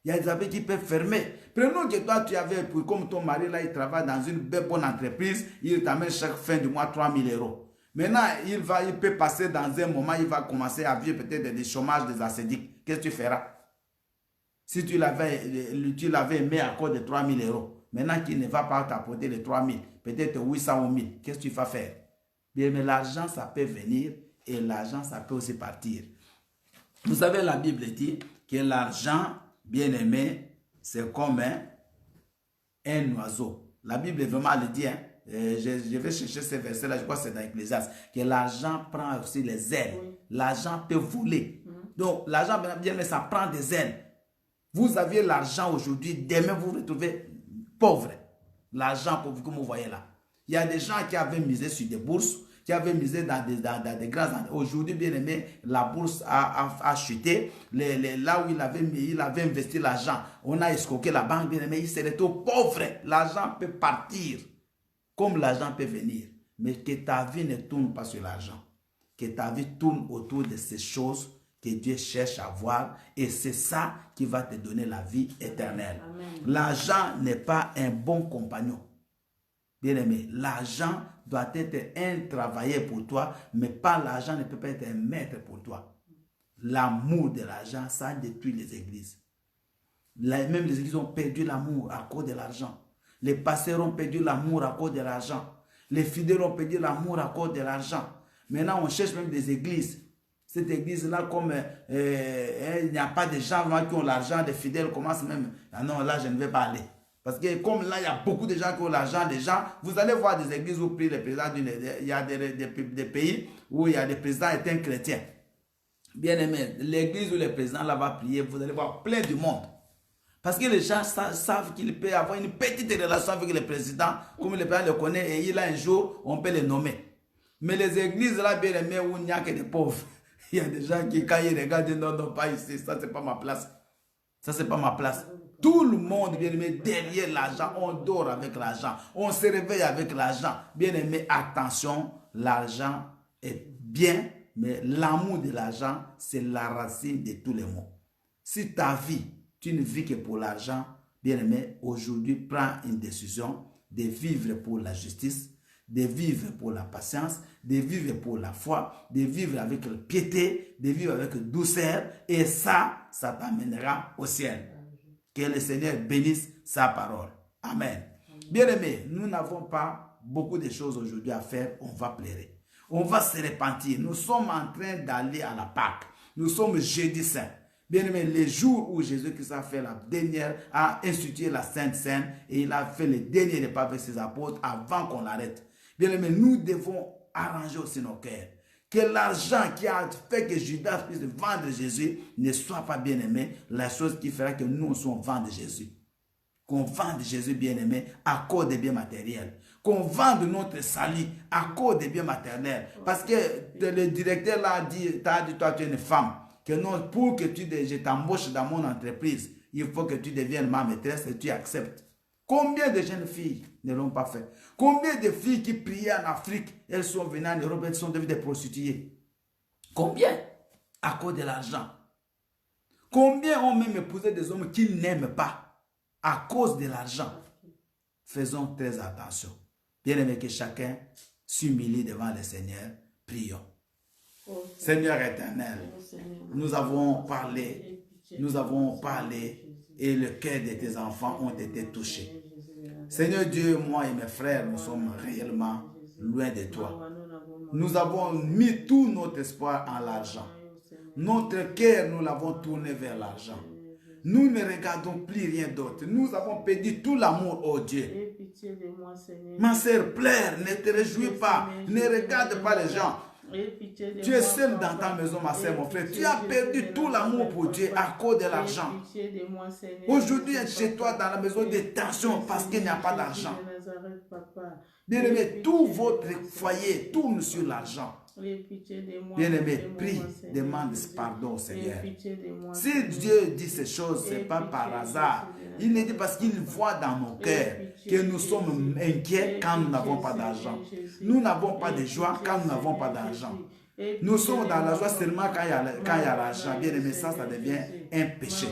Il y a des entreprises qui peuvent fermer. Prenons que toi, tu avais, comme ton mari, là, il travaille dans une belle bonne entreprise, il t'amène chaque fin du mois 3 000 €. Maintenant, il peut passer dans un moment, il va commencer à vivre peut-être des chômages, des assédiques. Qu'est-ce que tu feras? Si tu l'avais aimé à cause de 3 000 €, maintenant qu'il ne va pas t'apporter les 3 000, peut-être 800 ou 1000, qu'est-ce que tu vas faire? Bien, mais l'argent, ça peut venir et l'argent, ça peut aussi partir. Vous savez, la Bible dit que l'argent, bien aimé, c'est comme un oiseau. La Bible vraiment le dit, hein. Je vais chercher ce verset-là, je crois que c'est dans Ecclésiaste, que l'argent prend aussi les ailes. Oui. L'argent peut voler. Donc, l'argent, bien aimé, ça prend des ailes. Vous aviez l'argent aujourd'hui, demain vous vous retrouvez pauvre. L'argent, comme vous voyez là. Il y a des gens qui avaient misé sur des bourses, qui avaient misé dans des grands... Aujourd'hui, bien aimé, la bourse a chuté. Là où il avait investi l'argent, on a escroqué la banque, bien aimé, il se retrouve pauvre. L'argent peut partir, comme l'argent peut venir. Mais que ta vie ne tourne pas sur l'argent. Que ta vie tourne autour de ces choses que Dieu cherche à voir. Et c'est ça qui va te donner la vie éternelle. L'argent n'est pas un bon compagnon. Bien aimé, l'argent doit être un travailleur pour toi, mais pas l'argent ne peut pas être un maître pour toi. L'amour de l'argent, ça détruit les églises. Même les églises ont perdu l'amour à cause de l'argent. Les pasteurs ont perdu l'amour à cause de l'argent. Les fidèles ont perdu l'amour à cause de l'argent. Maintenant, on cherche même des églises. Cette église-là, comme il n'y a pas de gens qui ont l'argent, des fidèles commencent même, ah non, là, je ne vais pas aller. Parce que comme là, il y a beaucoup de gens qui ont l'argent, des gens, vous allez voir des églises où prient les présidents, il y a des pays où il y a des présidents éteints chrétiens. Bien aimé, l'église où les présidents là va prier, vous allez voir plein de monde. Parce que les gens savent qu'il peut avoir une petite relation avec le président, comme le président le connaît, et il a un jour, on peut le nommer. Mais les églises là, bien aimé, où il n'y a que des pauvres, il y a des gens qui, quand ils regardent, disent non, non, pas ici, ça c'est pas ma place. Ça c'est pas ma place. Tout le monde, bien aimé, derrière l'argent, on dort avec l'argent, on se réveille avec l'argent. Bien aimé, attention, l'argent est bien, mais l'amour de l'argent, c'est la racine de tous les maux. Si ta vie, tu ne vis que pour l'argent, bien aimé, aujourd'hui, prends une décision de vivre pour la justice, de vivre pour la patience, de vivre pour la foi, de vivre avec piété, de vivre avec douceur, et ça t'amènera au ciel. Que le Seigneur bénisse sa parole. Amen. Bien-aimés, nous n'avons pas beaucoup de choses aujourd'hui à faire, on va pleurer. On va se repentir. Nous sommes en train d'aller à la Pâque. Nous sommes jeudi saint. Bien-aimés, les jours où Jésus-Christ a fait la dernière, a institué la Sainte Seine, et il a fait le dernier repas avec ses apôtres avant qu'on l'arrête. Bien-aimés, nous devons arranger aussi nos cœurs. Que l'argent qui a fait que Judas puisse vendre Jésus ne soit pas bien aimé, la chose qui fera que nous on vende Jésus. Qu'on vende Jésus bien aimé à cause des biens matériels. Qu'on vende notre salut à cause des biens matériels. Parce que le directeur là t'a dit, toi tu es une femme, que non, pour que je t'embauche dans mon entreprise, il faut que tu deviennes ma maîtresse et tu acceptes. Combien de jeunes filles ne l'ont pas fait? Combien de filles qui priaient en Afrique, elles sont venues en Europe, elles sont devenues des prostituées? Combien? À cause de l'argent. Combien ont même épousé des hommes qu'ils n'aiment pas à cause de l'argent? Faisons très attention. Bien aimé, que chacun s'humilie devant le Seigneur. Prions. Seigneur éternel, nous avons parlé et le cœur de tes enfants ont été touchés. Seigneur Dieu, moi et mes frères, nous sommes réellement loin de toi. Nous avons mis tout notre espoir en l'argent. Notre cœur, nous l'avons tourné vers l'argent. Nous ne regardons plus rien d'autre. Nous avons perdu tout l'amour, oh Dieu. Ma sœur, pleure, ne te réjouis pas. Ne regarde pas les gens. Tu es seul dans ta maison, ma soeur, mon frère. Tu as perdu tout l'amour pour Dieu à cause de l'argent. Aujourd'hui, chez toi, dans la maison, des tensions parce qu'il n'y a pas d'argent. Bien-aimé, tout votre foyer tourne sur l'argent. Bien-aimé, prie, demande pardon au Seigneur. Si Dieu dit ces choses, ce n'est pas par hasard. Il le dit parce qu'il voit dans nos cœurs que nous sommes inquiets quand nous n'avons pas d'argent. Nous n'avons pas de joie quand nous n'avons pas d'argent. Nous sommes dans la joie seulement quand il y a l'argent. Bien aimé, ça devient un péché.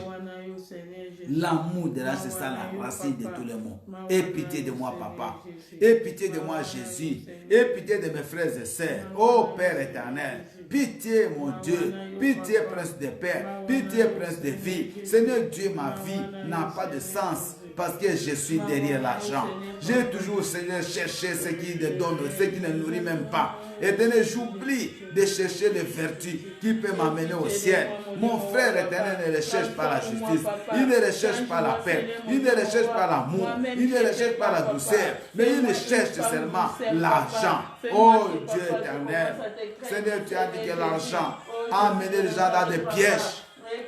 L'amour de l'argent, c'est ça la racine de tous les maux. Aie pitié de moi, papa. Aie pitié de moi, Jésus. Aie pitié de mes frères et sœurs. Oh Père éternel, pitié, mon Dieu. Pitié, Prince de paix. Pitié, Prince de vie. Seigneur Dieu, ma vie n'a pas de sens. parce que je suis derrière l'argent. J'ai toujours, Seigneur, cherché ce qui ne donne, ce qui ne nourrit même pas. Éternel, j'oublie de chercher les vertus qui peuvent m'amener au ciel. Mon frère éternel ne recherche pas la justice, il ne recherche pas la paix, il ne recherche pas l'amour, il ne recherche pas la douceur, mais il cherche seulement l'argent. Oh Dieu éternel, Seigneur, tu as dit que l'argent a amené les gens dans des pièges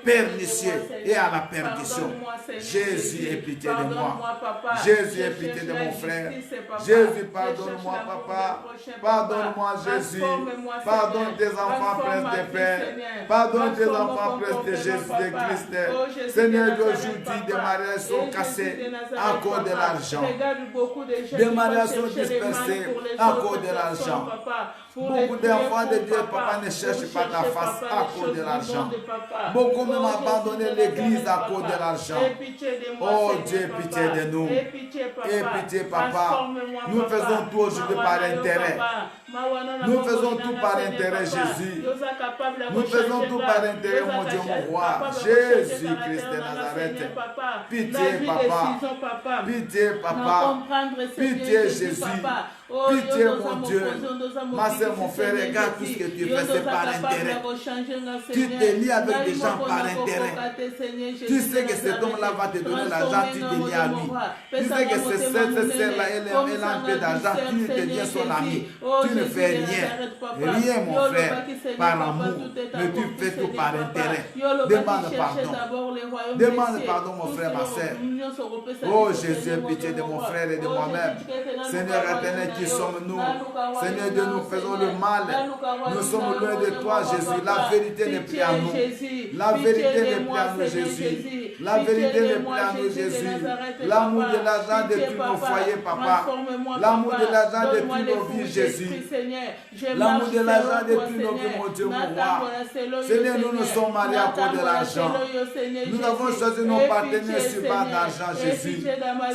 pernicieux et à la perdition. Jésus, aie pitié de moi. Jésus, aie pitié de mon frère. Jésus, pardonne-moi, papa. Pardonne-moi, Jésus. Pardonne tes enfants, prince de paix. Pardonne tes enfants, prince de Jésus, de Christ. Seigneur, aujourd'hui, des mariages sont cassés à cause de l'argent. Des mariages sont dispersés à cause de l'argent. Beaucoup d'enfants de Dieu, papa, ne cherchent pas ta face à cause de l'argent. Beaucoup même abandonné l'église à cause de l'argent. Oh Dieu, pitié de nous. Et pitié, papa. Nous faisons tout aujourd'hui par intérêt. Nous faisons tout par intérêt, Jésus. Nous faisons tout par intérêt, mon Dieu, mon roi. Jésus-Christ de Nazareth. Pitié, papa. Pitié, papa. Pitié, Jésus. Pitié, mon Dieu. Ma soeur, mon frère, regarde tout ce que tu fais, c'est par intérêt. Tu te lies avec des gens par intérêt. Tu sais que cet homme-là va te donner l'argent, tu te lies à lui. Tu sais que cette sœur-là, elle a un peu d'argent, tu deviens son ami. Tu ne fais rien. Rien, mon frère, par amour. Mais tu fais tout par intérêt. Demande pardon. Demande pardon, mon frère, ma soeur. Oh Jésus, pitié de mon frère et de moi-même. Seigneur éternel, qui sommes-nous? Seigneur Dieu, nous faisons le mal. Nous sommes loin de toi, Jésus. La vérité n'est plus à nous. La vérité n'est plus à nous, Jésus. La vérité n'est plus à nous, Jésus. L'amour de l'argent détruit nos foyers, papa. L'amour de l'argent détruit nos vies, Jésus. L'amour de l'argent détruit nos vies, mon Dieu, mon roi. Seigneur, nous nous sommes mariés à cause de l'argent. Nous avons choisi nos partenaires sur base d'argent, Jésus.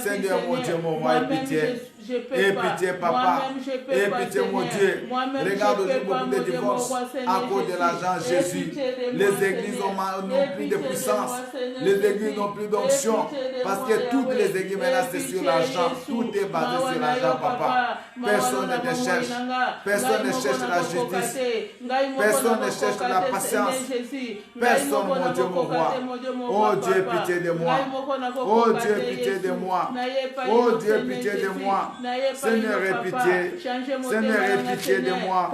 Seigneur, mon Dieu, mon roi, aie pitié. Et pitié, papa. Et pitié, mon Dieu. Regarde aujourd'hui beaucoup de divorces à cause de l'argent, Jésus. Les églises n'ont plus de puissance. Les églises n'ont plus d'onction. Parce que toutes les églises maintenant, c'est sur l'argent. Tout est basé sur l'argent, papa. Personne ne te cherche. Personne ne cherche la justice. Personne ne cherche la patience. Personne, mon Dieu, mon roi. Oh Dieu, pitié de moi. Oh Dieu, pitié de moi. Oh Dieu, pitié de moi. Seigneur, aie pitié. Seigneur, aie pitié de moi.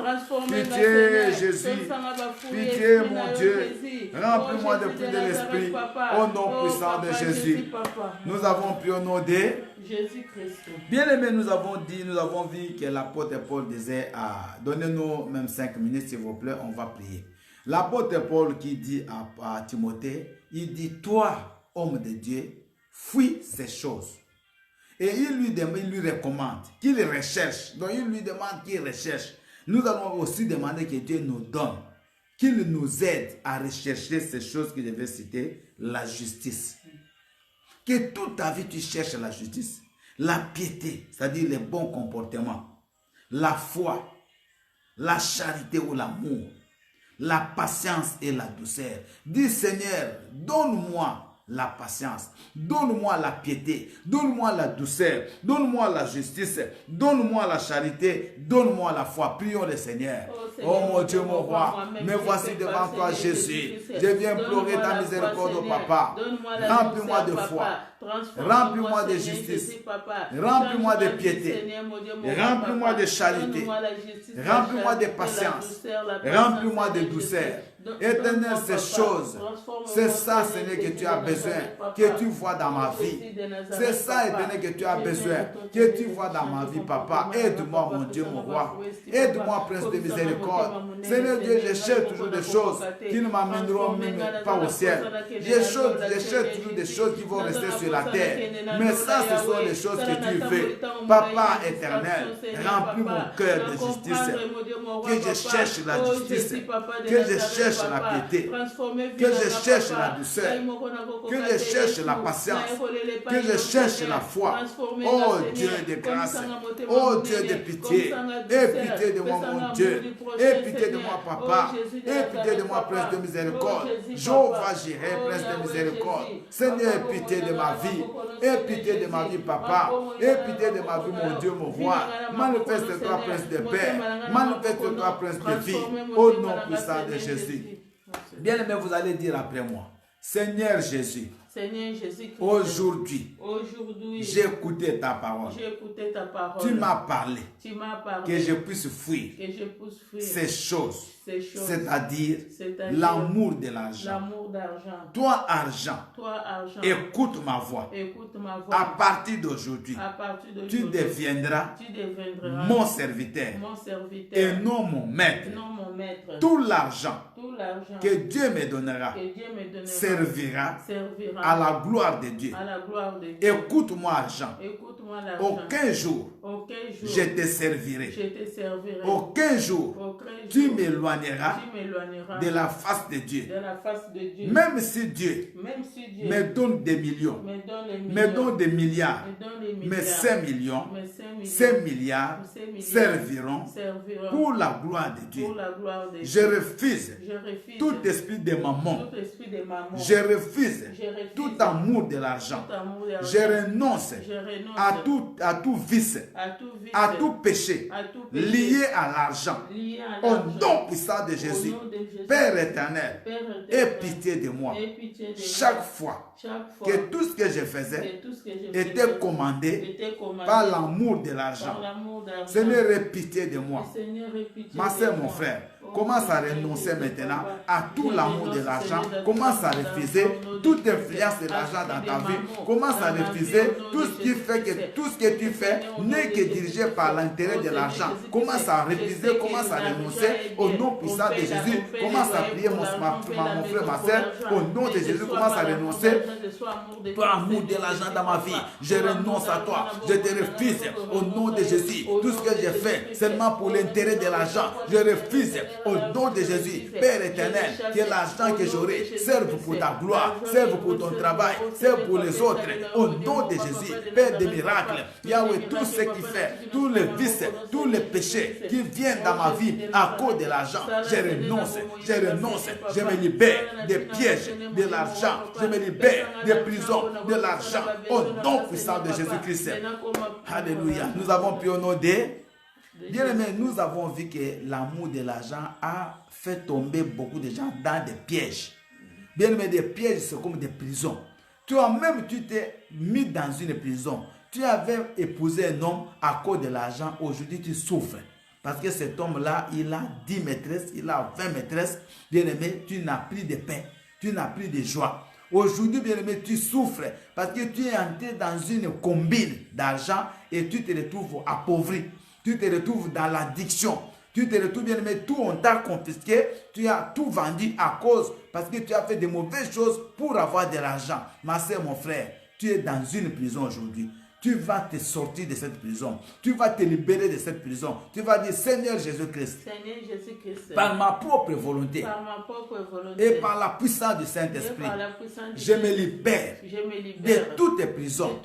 Pitié, Jésus. Pitié, mon Dieu. Remplis-moi de plus de l'esprit. Au nom puissant de Jésus. Nous avons pris au nom de Jésus-Christ. Bien aimé, nous avons vu que l'apôtre Paul disait, donnez-nous même 5 minutes s'il vous plaît, on va prier. L'apôtre Paul qui dit à Timothée, il dit, toi, homme de Dieu, fuis ces choses. Et il lui recommande qu'il recherche. Donc il lui demande qu'il recherche. Nous allons aussi demander que Dieu nous donne, qu'il nous aide à rechercher ces choses que je vais citer, la justice. Que toute ta vie tu cherches la justice, la piété, c'est-à-dire les bons comportements, la foi, la charité ou l'amour, la patience et la douceur. Dis Seigneur, donne-moi la patience, donne-moi la piété, donne-moi la douceur, donne-moi la justice, donne-moi la charité, donne-moi la foi. Prions le Seigneur. Oh mon Dieu, mon roi, me voici devant toi, Jésus. Je viens implorer ta miséricorde, papa. Remplis-moi de foi, remplis-moi de justice, remplis-moi de piété, remplis-moi de charité, remplis-moi de patience, remplis-moi de douceur. Éternel, ces choses, c'est ça, Seigneur, que tu as besoin, que tu vois dans ma vie. C'est ça, Éternel, que tu as besoin, que tu vois dans ma vie, papa. Aide-moi, mon Dieu, mon roi. Aide-moi, Prince de miséricorde. Seigneur Dieu, je cherche toujours des choses qui ne m'amèneront même pas au ciel. Je cherche toujours des choses qui vont rester sur la terre. Mais ça, ce sont les choses que tu veux. Papa éternel, remplis mon cœur de justice. Que je cherche la justice. Que je cherche cherche la piété, que je cherche la douceur, que je cherche la patience, que je cherche la foi. Oh Dieu de grâce, oh Dieu de pitié, aie pitié de moi mon Dieu, aie pitié de moi papa, aie pitié de moi prince de miséricorde, Jéhovah Jireh, prince de miséricorde. Seigneur, aie pitié de ma vie, aie pitié de ma vie papa, aie pitié de ma vie mon Dieu, mon roi. Manifeste-toi prince de paix, manifeste-toi prince de vie, au nom puissant de Jésus. Bien aimé, vous allez dire après moi, Seigneur Jésus, aujourd'hui, j'ai écouté ta parole. Tu m'as parlé que je puisse fuir ces choses, c'est-à-dire l'amour de l'argent. Toi, argent, écoute ma voix. À partir d'aujourd'hui, tu deviendras mon serviteur et non mon maître. Tout l'argent que Dieu me donnera servira à la gloire de Dieu. Écoute-moi, argent. Aucun jour, je te servirai. Aucun jour, tu m'éloigneras de la face de Dieu. Même si Dieu me donne des millions, me donne des milliards, mais 5 millions, 5 milliards serviront pour la gloire de Dieu. Je refuse tout esprit de mammon. Je refuse tout amour de l'argent. Je renonce à tout vice, à tout péché lié à l'argent. Au nom puissant de Jésus, Père éternel, aie pitié de moi. Chaque fois que tout ce que je faisais était commandé par l'amour de l'argent, Seigneur, aie pitié de moi. Ma soeur, mon frère, commence à renoncer maintenant à tout l'amour de l'argent. Commence à refuser toute influence de l'argent dans ta vie. Commence à refuser tout ce qui fait que tout ce que tu fais n'est que dirigé par l'intérêt de l'argent. Commence à refuser, commence à renoncer au nom puissant de Jésus. Commence à prier mon frère, ma soeur. Au nom de Jésus, commence à renoncer. Toi, amour de l'argent dans ma vie, je renonce à toi. Je te refuse au nom de Jésus. Tout ce que j'ai fait seulement pour l'intérêt de l'argent, je refuse. Au nom de Jésus, Père éternel, que l'argent que j'aurai serve pour ta gloire, serve pour ton travail, serve pour les autres. Au nom de Jésus, Père des miracles, Yahweh, tout ce qui fait, tous les vices, tous les péchés qui viennent dans ma vie à cause de l'argent, je renonce, je me libère des pièges de l'argent, je me libère des prisons de l'argent. Au nom puissant de Jésus-Christ. Alléluia. Nous avons pu au nom de bien aimé, nous avons vu que l'amour de l'argent a fait tomber beaucoup de gens dans des pièges. Bien aimé, des pièges, c'est comme des prisons. Toi-même, tu t'es mis dans une prison. Tu avais épousé un homme à cause de l'argent. Aujourd'hui, tu souffres. Parce que cet homme-là, il a 10 maîtresses, il a 20 maîtresses. Bien aimé, tu n'as plus de paix. Tu n'as plus de joie. Aujourd'hui, bien aimé, tu souffres parce que tu es entré dans une combine d'argent et tu te retrouves appauvri. Tu te retrouves dans l'addiction. Tu te retrouves, bien aimé, tout on t'a confisqué. Tu as tout vendu à cause, parce que tu as fait de mauvaises choses pour avoir de l'argent. Ma soeur, mon frère, tu es dans une prison aujourd'hui. Tu vas te sortir de cette prison. Tu vas te libérer de cette prison. Tu vas dire, Seigneur Jésus-Christ, par ma propre volonté, et par la puissance du Saint-Esprit, je me libère de toutes les prisons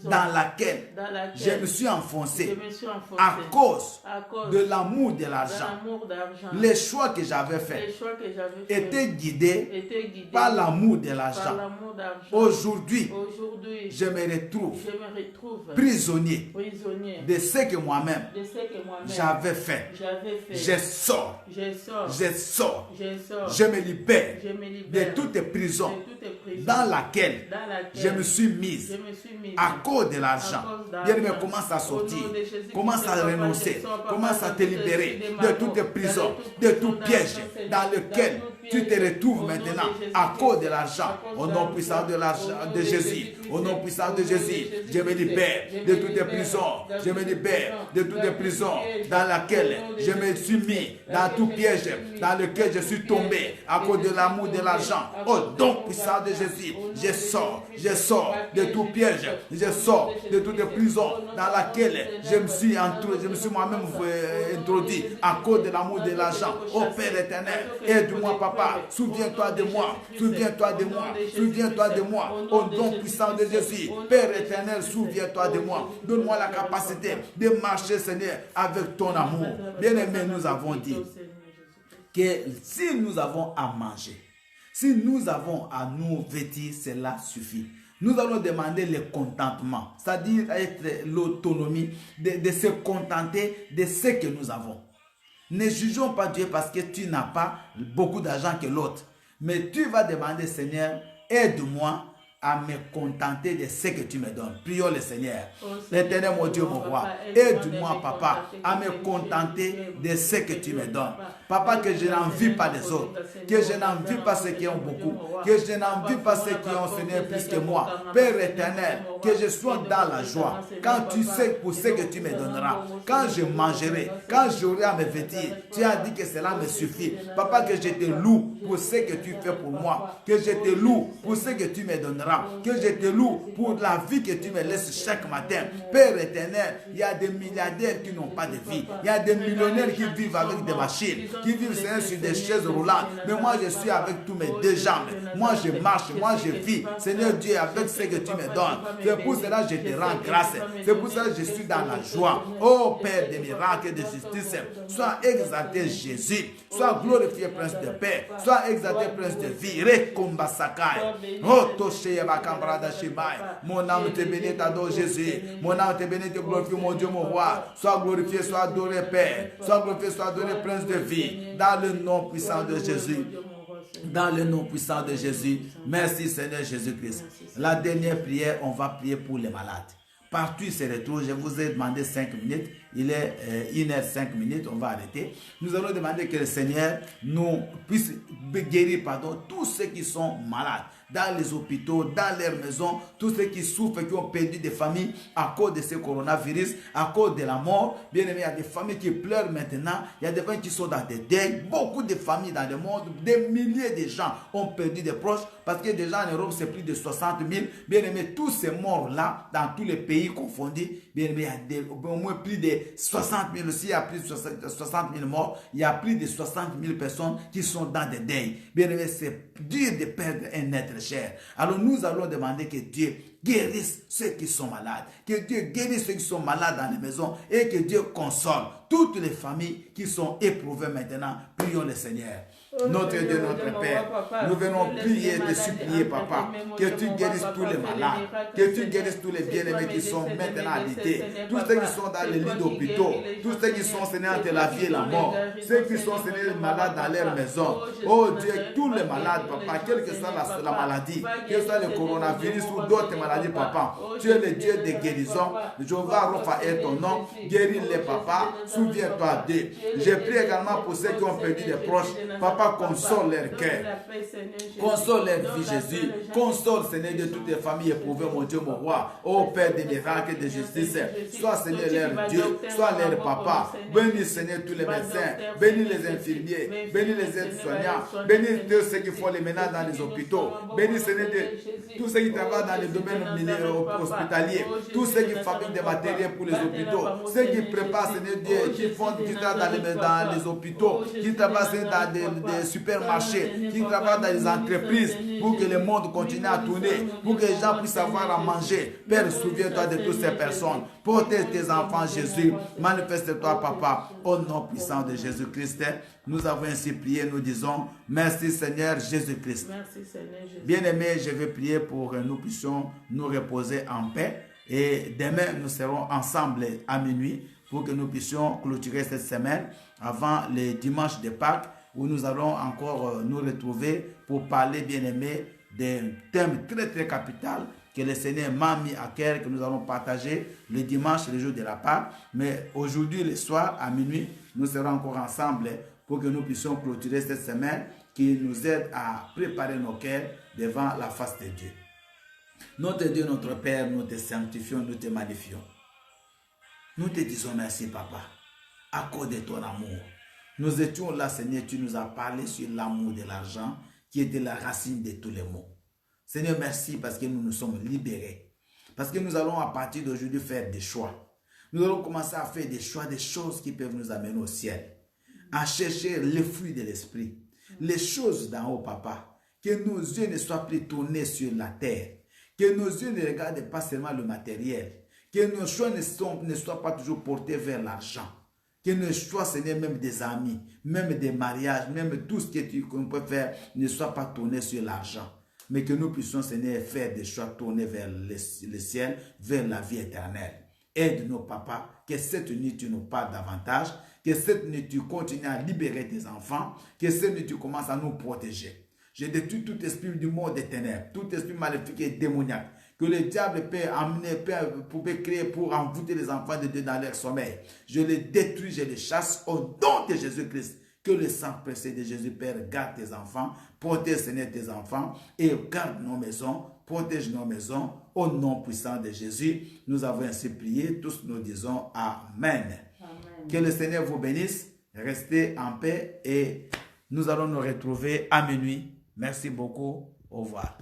dans laquelle je me suis enfoncé à cause de l'amour de l'argent. Les choix que j'avais faits étaient guidés par l'amour de l'argent. Aujourd'hui, je me retrouve prisonnier de ce que moi-même j'avais fait. Je sors. Je me libère de toutes les prisons dans laquelle je me suis mise à cause de l'argent. Bien aimé, commence à sortir, commence à renoncer, commence à te libérer de toutes les prisons, de tout piège dans lequel tu te retrouves maintenant à cause de l'argent. Au nom puissant de Jésus, au nom puissant de Jésus, je me me libère de toutes les prisons. Je me libère de toutes les prisons dans laquelle je me suis mis, dans tout piège dans lequel je suis tombé à cause de l'amour de l'argent. Au don puissant de Jésus, je sors de tout piège, je sors de toutes les prisons dans laquelle je me suis moi-même introduit à cause de l'amour de l'argent. Ô Père éternel, aide-moi, Papa, souviens-toi de moi, souviens-toi de moi, souviens-toi de moi, au nom puissant de Jésus. Père éternel, souviens-toi de moi, donne-moi la capacité de marcher, Seigneur, avec ton amour. Bien-aimé, nous avons dit que si nous avons à manger, si nous avons à nous vêtir, cela suffit. Nous allons demander le contentement, c'est-à-dire être l'autonomie de se contenter de ce que nous avons. Ne jugeons pas Dieu parce que tu n'as pas beaucoup d'argent que l'autre. Mais tu vas demander, Seigneur, aide-moi à me contenter de ce que tu me donnes. Prions le Seigneur. L'éternel, mon Dieu, mon roi, aide-moi, Papa, à me contenter de ce que tu me donnes. Papa, que je n'envie pas les autres, que je n'envie pas ceux qui ont beaucoup, que je n'envie pas ceux qui ont, Seigneur, plus que moi. Père éternel, que je sois dans la joie. Quand tu sais pour ce que tu me donneras, quand je mangerai, quand j'aurai à me vêtir, tu as dit que cela me suffit. Papa, que je te loue pour ce que tu fais pour moi, que je te loue pour ce que tu me donneras, que je te loue pour la vie que tu me laisses chaque matin. Père éternel, il y a des milliardaires qui n'ont pas de vie. Il y a des millionnaires qui vivent avec des machines, qui vivent sur des chaises roulantes. Mais moi, je suis avec tous mes deux jambes. Moi, je marche, moi, je vis. Seigneur Dieu, avec ce que tu me donnes. C'est pour cela que je te rends grâce. C'est pour cela que je suis dans la joie. Oh Père des miracles et de justice, sois exalté Jésus. Sois glorifié Prince de paix. Sois exalté Prince de vie. Rekomba Sakai. Oh Toshe. Mon âme te bénit, t'adore Jésus. Mon âme te bénit, te glorifie, mon Dieu, mon roi. Sois glorifié, sois adoré, Père. Sois glorifié, sois adoré, Prince de vie. Dans le nom puissant de Jésus. Dans le nom puissant de Jésus. Merci, Seigneur Jésus-Christ. La dernière prière, on va prier pour les malades. Partout, c'est retour. Je vous ai demandé 5 minutes. Il est 1h05, on va arrêter. Nous allons demander que le Seigneur nous puisse guérir, tous ceux qui sont malades, dans les hôpitaux, dans leurs maisons, tous ceux qui souffrent, qui ont perdu des familles à cause de ce coronavirus, à cause de la mort. Bien aimé, il y a des familles qui pleurent maintenant. Il y a des gens qui sont dans des deuils. Beaucoup de familles dans le monde, des milliers de gens ont perdu des proches parce que déjà en Europe, c'est plus de 60 000. Bien aimé, tous ces morts-là, dans tous les pays confondus, bien aimé, il y a au moins plus de 60 000 aussi, il y a plus de 60 000 morts, il y a plus de 60 000 personnes qui sont dans des deuils. Bien aimé, c'est dur de perdre un être cher. Alors nous allons demander que Dieu guérisse ceux qui sont malades, que Dieu guérisse ceux qui sont malades dans les maisons et que Dieu console toutes les familles qui sont éprouvées maintenant. Prions le Seigneur. Notre Dieu, notre Père, nous venons prier, te supplier, Papa, que tu guérisses tous les malades, que tu guérisses tous les bien-aimés qui sont maintenant habités, tous ceux qui sont dans les lits d'hôpitaux, tous ceux qui sont, Seigneur, entre la vie et la mort, ceux qui sont, Seigneur, malades dans leur maison. Oh Dieu, tous les malades, Papa, quelle que soit la maladie, quel que soit le coronavirus ou d'autres maladies, Papa, tu es le Dieu de guérison. Jéhovah Rapha est ton nom, guéris-les, Papa, souviens-toi d'eux. Je prie également pour ceux qui ont perdu des proches, Papa, console leur cœur, console leur vie, Jésus, console, Seigneur, de toutes les familles éprouvées, mon Dieu, mon roi, ô Père des miracles et de justice, sois, Seigneur, leur Dieu, sois leur Papa, bénis, Seigneur, tous les médecins, bénis les infirmiers, bénis les aides-soignants, bénis tous ceux qui font les ménages dans les hôpitaux, bénis, Seigneur, tous ceux qui travaillent dans les domaines hospitaliers, tous ceux qui fabriquent des matériels pour les hôpitaux, ceux qui préparent, Seigneur Dieu, qui travaillent dans les hôpitaux, qui travaillent dans des supermarchés, qui travaillent dans les entreprises pour que le monde continue à tourner, pour que les gens puissent avoir à manger. Père, souviens-toi de toutes ces personnes. Protège tes enfants, Jésus. Manifeste-toi, Papa, au nom puissant de Jésus-Christ. Nous avons ainsi prié, nous disons merci Seigneur Jésus-Christ. Merci Seigneur Jésus. Bien-aimés, je vais prier pour que nous puissions nous reposer en paix. Et demain, nous serons ensemble à minuit pour que nous puissions clôturer cette semaine avant le dimanche de Pâques, où nous allons encore nous retrouver pour parler, bien-aimés, d'un thème très très capital que le Seigneur m'a mis à cœur, que nous allons partager le dimanche, le jour de la Pâque. Mais aujourd'hui, le soir, à minuit, nous serons encore ensemble pour que nous puissions clôturer cette semaine qui nous aide à préparer nos cœurs devant la face de Dieu. Notre Dieu, notre Père, nous te sanctifions, nous te magnifions. Nous te disons merci, Papa, à cause de ton amour. Nous étions là, Seigneur, tu nous as parlé sur l'amour de l'argent, qui était la racine de tous les maux. Seigneur, merci parce que nous nous sommes libérés. Parce que nous allons à partir d'aujourd'hui faire des choix. Nous allons commencer à faire des choix, des choses qui peuvent nous amener au ciel. À chercher les fruits de l'esprit. Les choses d'en haut, Papa. Que nos yeux ne soient plus tournés sur la terre. Que nos yeux ne regardent pas seulement le matériel. Que nos choix ne soient pas toujours portés vers l'argent. Que nos choix, Seigneur, même des amis, même des mariages, même tout ce qu'on peut faire, ne soit pas tourné sur l'argent. Mais que nous puissions, Seigneur, faire des choix tournés vers le ciel, vers la vie éternelle. Aide-nous, Papa, que cette nuit, tu nous parles davantage, que cette nuit, tu continues à libérer tes enfants, que cette nuit, tu commences à nous protéger. Je détruis tout esprit du monde des ténèbres, tout esprit maléfique et démoniaque, que le diable peut amener, peut créer pour envoûter les enfants de Dieu dans leur sommeil. Je les détruis, je les chasse au nom de Jésus-Christ. Que le sang précieux de Jésus, Père, garde tes enfants, protège, Seigneur, tes enfants et garde nos maisons, protège nos maisons. Au nom puissant de Jésus, nous avons ainsi prié. Tous nous disons Amen. Amen. Que le Seigneur vous bénisse. Restez en paix et nous allons nous retrouver à minuit. Merci beaucoup. Au revoir.